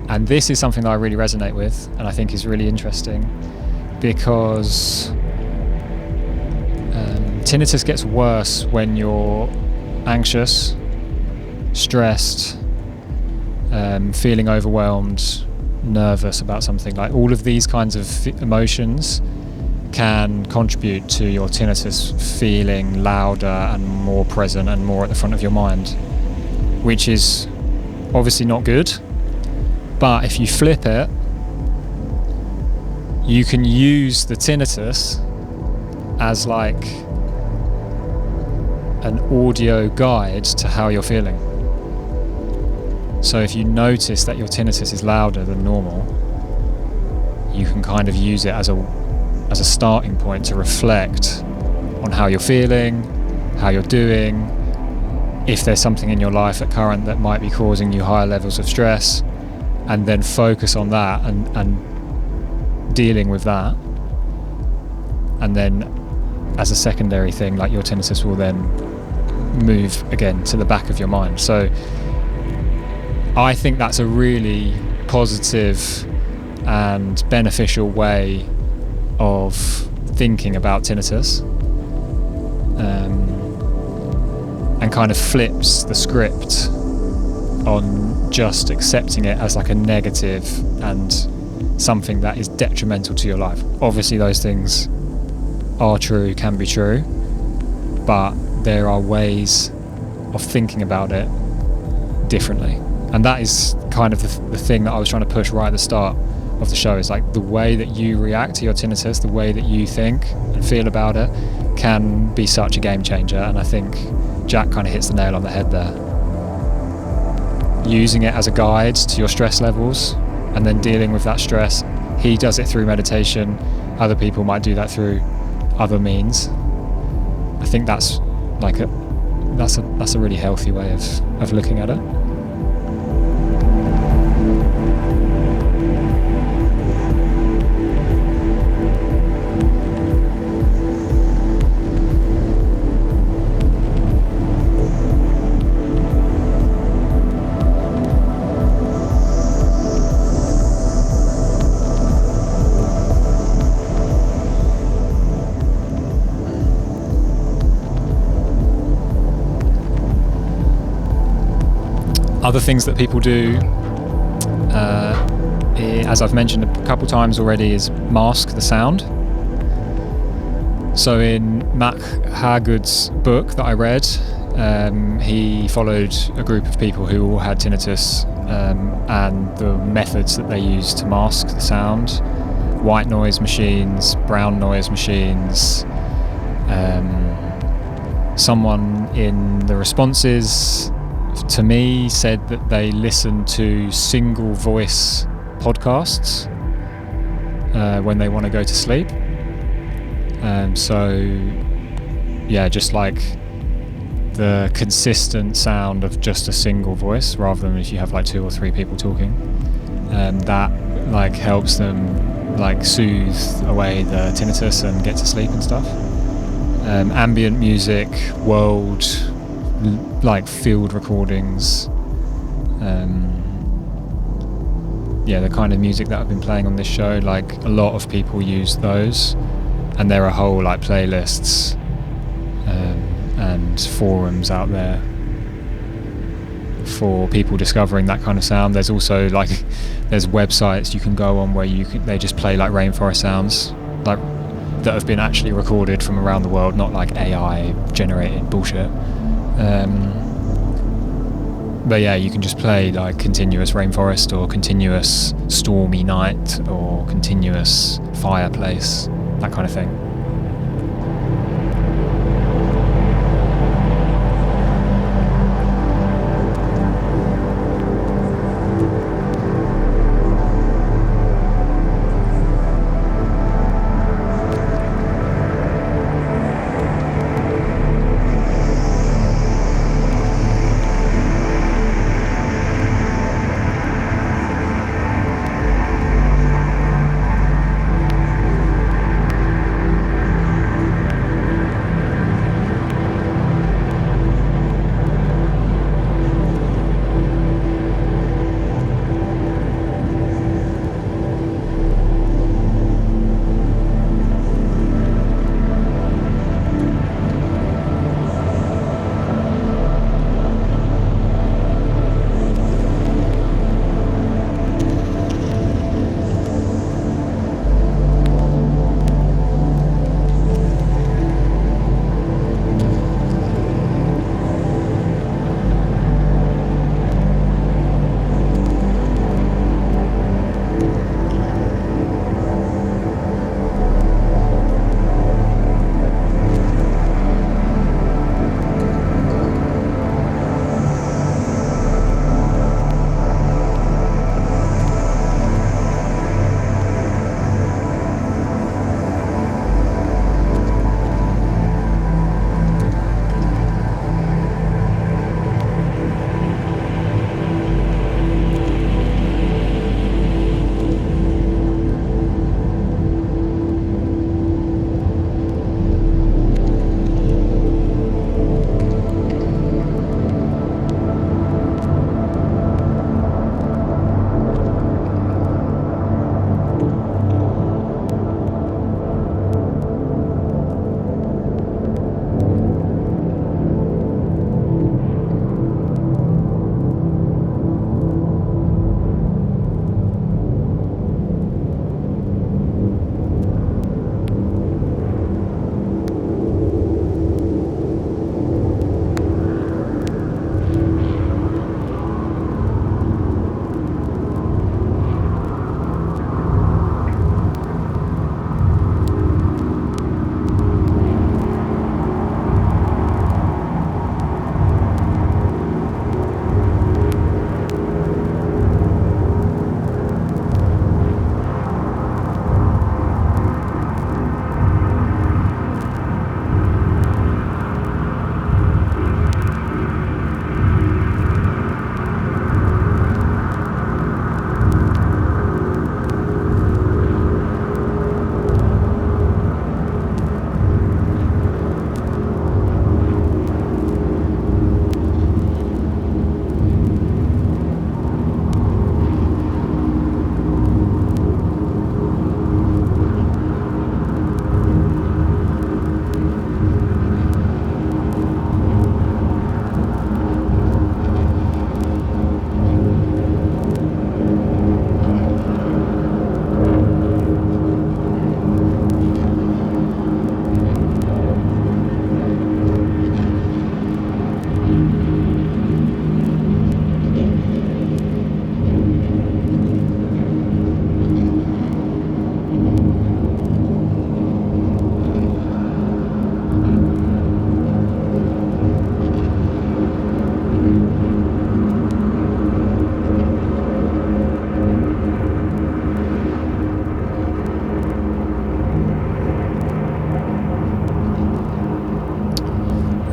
And this is something that I really resonate with and I think is really interesting, because tinnitus gets worse when you're anxious, stressed, feeling overwhelmed, nervous about something. Like all of these kinds of emotions can contribute to your tinnitus feeling louder and more present and more at the front of your mind, which is obviously not good. But if you flip it, you can use the tinnitus as like an audio guide to how you're feeling. So if you notice that your tinnitus is louder than normal, you can kind of use it as a starting point to reflect on how you're feeling, how you're doing, if there's something in your life at current that might be causing you higher levels of stress, and then focus on that and dealing with that. And then as a secondary thing, like your tinnitus will then move again to the back of your mind. So I think that's a really positive and beneficial way of thinking about tinnitus, and kind of flips the script on just accepting it as like a negative and something that is detrimental to your life. Obviously those things are true, can be true, but there are ways of thinking about it differently. And that is kind of the thing that I was trying to push right at the start of the show, is like the way that you react to your tinnitus, the way that you think and feel about it can be such a game changer. And I think Jack kind of hits the nail on the head there. Using it as a guide to your stress levels and then dealing with that stress. He does it through meditation. Other people might do that through other means. I think that's like that's a really healthy way of looking at it. Other things that people do, as I've mentioned a couple times already, is mask the sound. So in Mac Hargood's book that I read, he followed a group of people who all had tinnitus, and the methods that they used to mask the sound: white noise machines, brown noise machines. Someone in the responses to me said that they listen to single voice podcasts when they want to go to sleep. So yeah, just like the consistent sound of just a single voice, rather than if you have like 2 or 3 people talking, that like helps them like soothe away the tinnitus and get to sleep and stuff. Ambient music, world like field recordings, the kind of music that I've been playing on this show, like a lot of people use those, and there are whole like playlists and forums out there for people discovering that kind of sound. There's also like there's websites you can go on where they just play like rainforest sounds, like that have been actually recorded from around the world, not like AI generated bullshit. But yeah, you can just play like continuous rainforest or continuous stormy night or continuous fireplace, that kind of thing.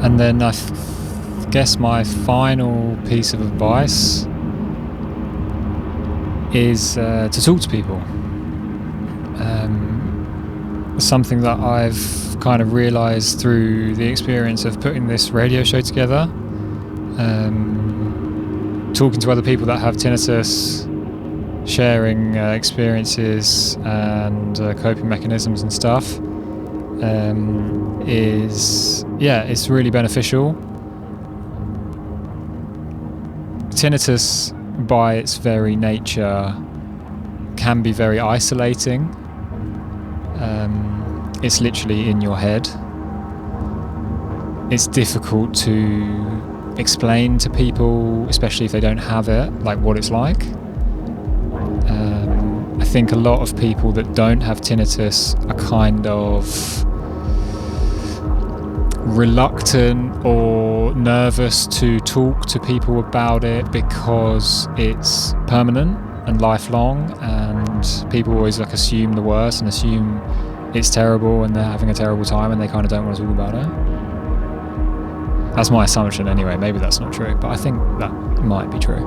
And then I guess my final piece of advice is to talk to people. Something that I've kind of realised through the experience of putting this radio show together, talking to other people that have tinnitus, sharing experiences and coping mechanisms and stuff, it's really beneficial. Tinnitus, by its very nature, can be very isolating. It's literally in your head. It's difficult to explain to people, especially if they don't have it, like what it's like. I think a lot of people that don't have tinnitus are kind of reluctant or nervous to talk to people about it because it's permanent and lifelong, and people always like assume the worst and assume it's terrible and they're having a terrible time and they kind of don't want to talk about it. That's my assumption anyway. Maybe that's not true, but I think that might be true.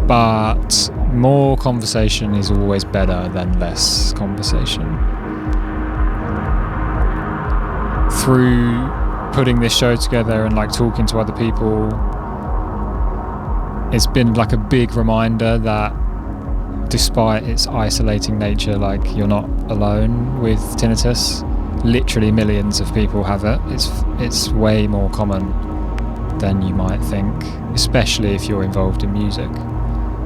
But more conversation is always better than less conversation. Through putting this show together and like talking to other people, it's been like a big reminder that despite its isolating nature, like you're not alone with tinnitus. Literally millions of people have it. It's way more common than you might think, especially if you're involved in music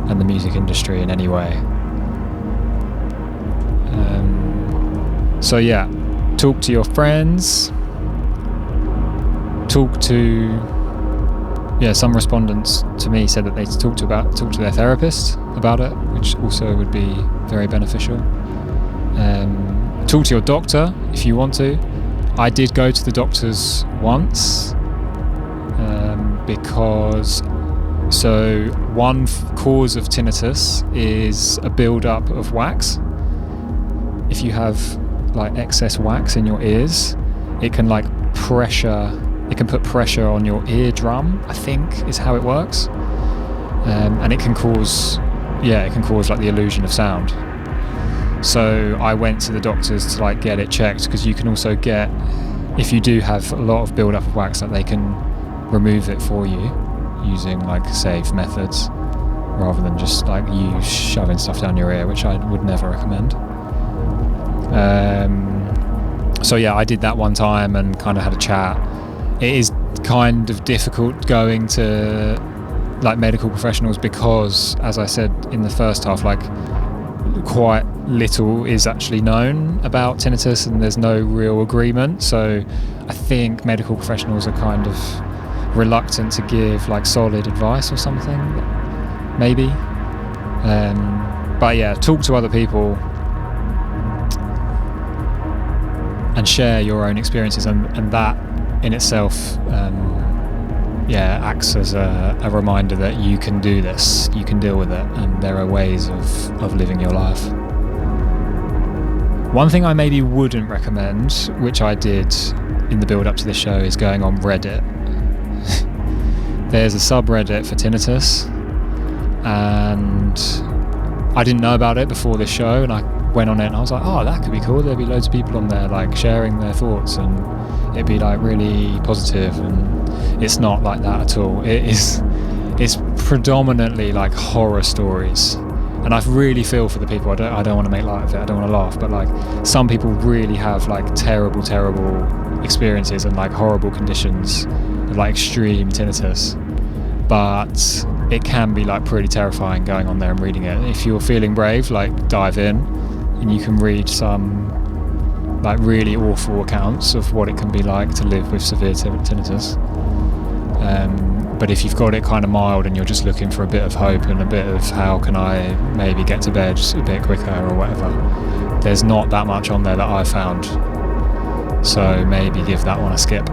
and the music industry in any way. So yeah, talk to your friends, talk to some respondents to me said that they talk to their therapist about it, which also would be very beneficial. Talk to your doctor if you want to. I did go to the doctors once because one cause of tinnitus is a build-up of wax. If you have like excess wax in your ears, it can like put pressure on your eardrum, I think is how it works, and it can cause like the illusion of sound. So I went to the doctors to like get it checked, because you can also get, if you do have a lot of build up of wax, that they can remove it for you using like safe methods rather than just like you shoving stuff down your ear, which I would never recommend. So yeah, I did that one time and kind of had a chat. It is kind of difficult going to like medical professionals because, as I said in the first half, like quite little is actually known about tinnitus and there's no real agreement. So I think medical professionals are kind of reluctant to give like solid advice or something, maybe. But yeah, talk to other people and share your own experiences, and that in itself acts as a reminder that you can do this, you can deal with it, and there are ways of living your life. One thing I maybe wouldn't recommend, which I did in the build up to this show, is going on Reddit. There's a subreddit for tinnitus, and I didn't know about it before this show, and I went on it and I was like, oh, that could be cool. There'd be loads of people on there like sharing their thoughts, and it'd be like really positive, and it's not like that at all. It's predominantly like horror stories, and I really feel for the people. I don't want to make light of it, I don't want to laugh, but like some people really have like terrible experiences and like horrible conditions of like extreme tinnitus, but it can be like pretty terrifying going on there and reading it. If you're feeling brave, like dive in and you can read some like really awful accounts of what it can be like to live with severe tinnitus. But if you've got it kind of mild and you're just looking for a bit of hope and a bit of how can I maybe get to bed a bit quicker or whatever, there's not that much on there that I've found. So maybe give that one a skip.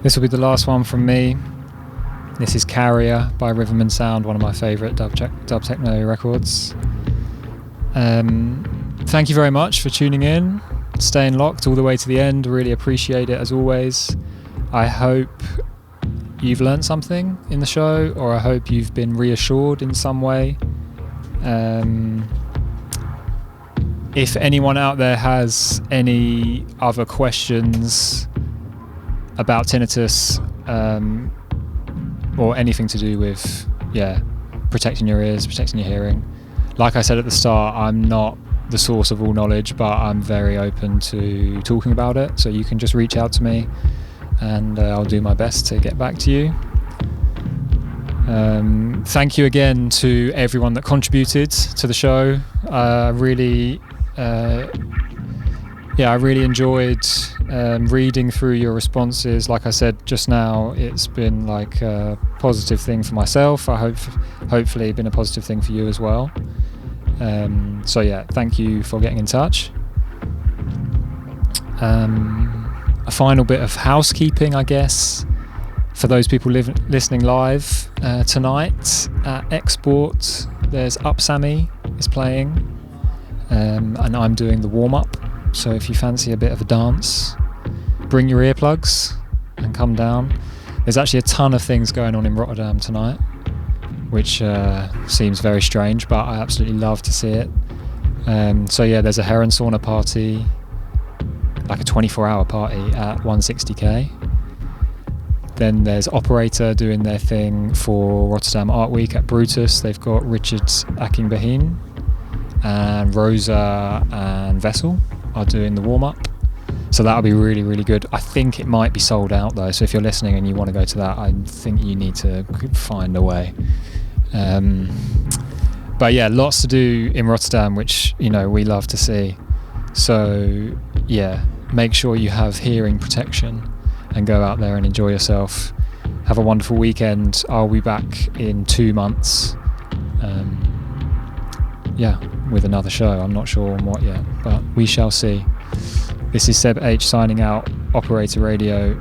This will be the last one from me. This is Carrier by Riverman Sound, one of my favourite dub techno records. Thank you very much for tuning in, staying locked all the way to the end. Really appreciate it as always. I hope you've learned something in the show, or I hope you've been reassured in some way. If anyone out there has any other questions about tinnitus, or anything to do with protecting your ears, protecting your hearing, like I said at the start, I'm not the source of all knowledge, but I'm very open to talking about it, so you can just reach out to me and I'll do my best to get back to you. Thank you again to everyone that contributed to the show. I really enjoyed reading through your responses. Like I said just now, it's been like a positive thing for myself. I hopefully been a positive thing for you as well. So yeah, thank you for getting in touch. A final bit of housekeeping, I guess, for those people listening live tonight at Export. There's Up Sammy is playing, and I'm doing the warm-up. So if you fancy a bit of a dance, bring your earplugs and come down. There's actually a ton of things going on in Rotterdam tonight, which seems very strange, but I absolutely love to see it. So yeah, there's a hair and sauna party, like a 24-hour party at 160k. Then there's Operator doing their thing for Rotterdam Art Week at Brutus. They've got Richard Akingbehin and Rosa and Vessel are doing the warm-up. So that'll be really, really good. I think it might be sold out though, so if you're listening and you want to go to that, I think you need to find a way. But yeah, lots to do in Rotterdam, which, you know, we love to see. So yeah, make sure you have hearing protection and go out there and enjoy yourself. Have a wonderful weekend. I'll be back in 2 months. With another show. I'm not sure on what yet, but we shall see. This is Seb H signing out, Operator Radio.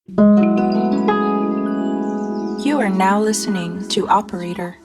You are now listening to Operator.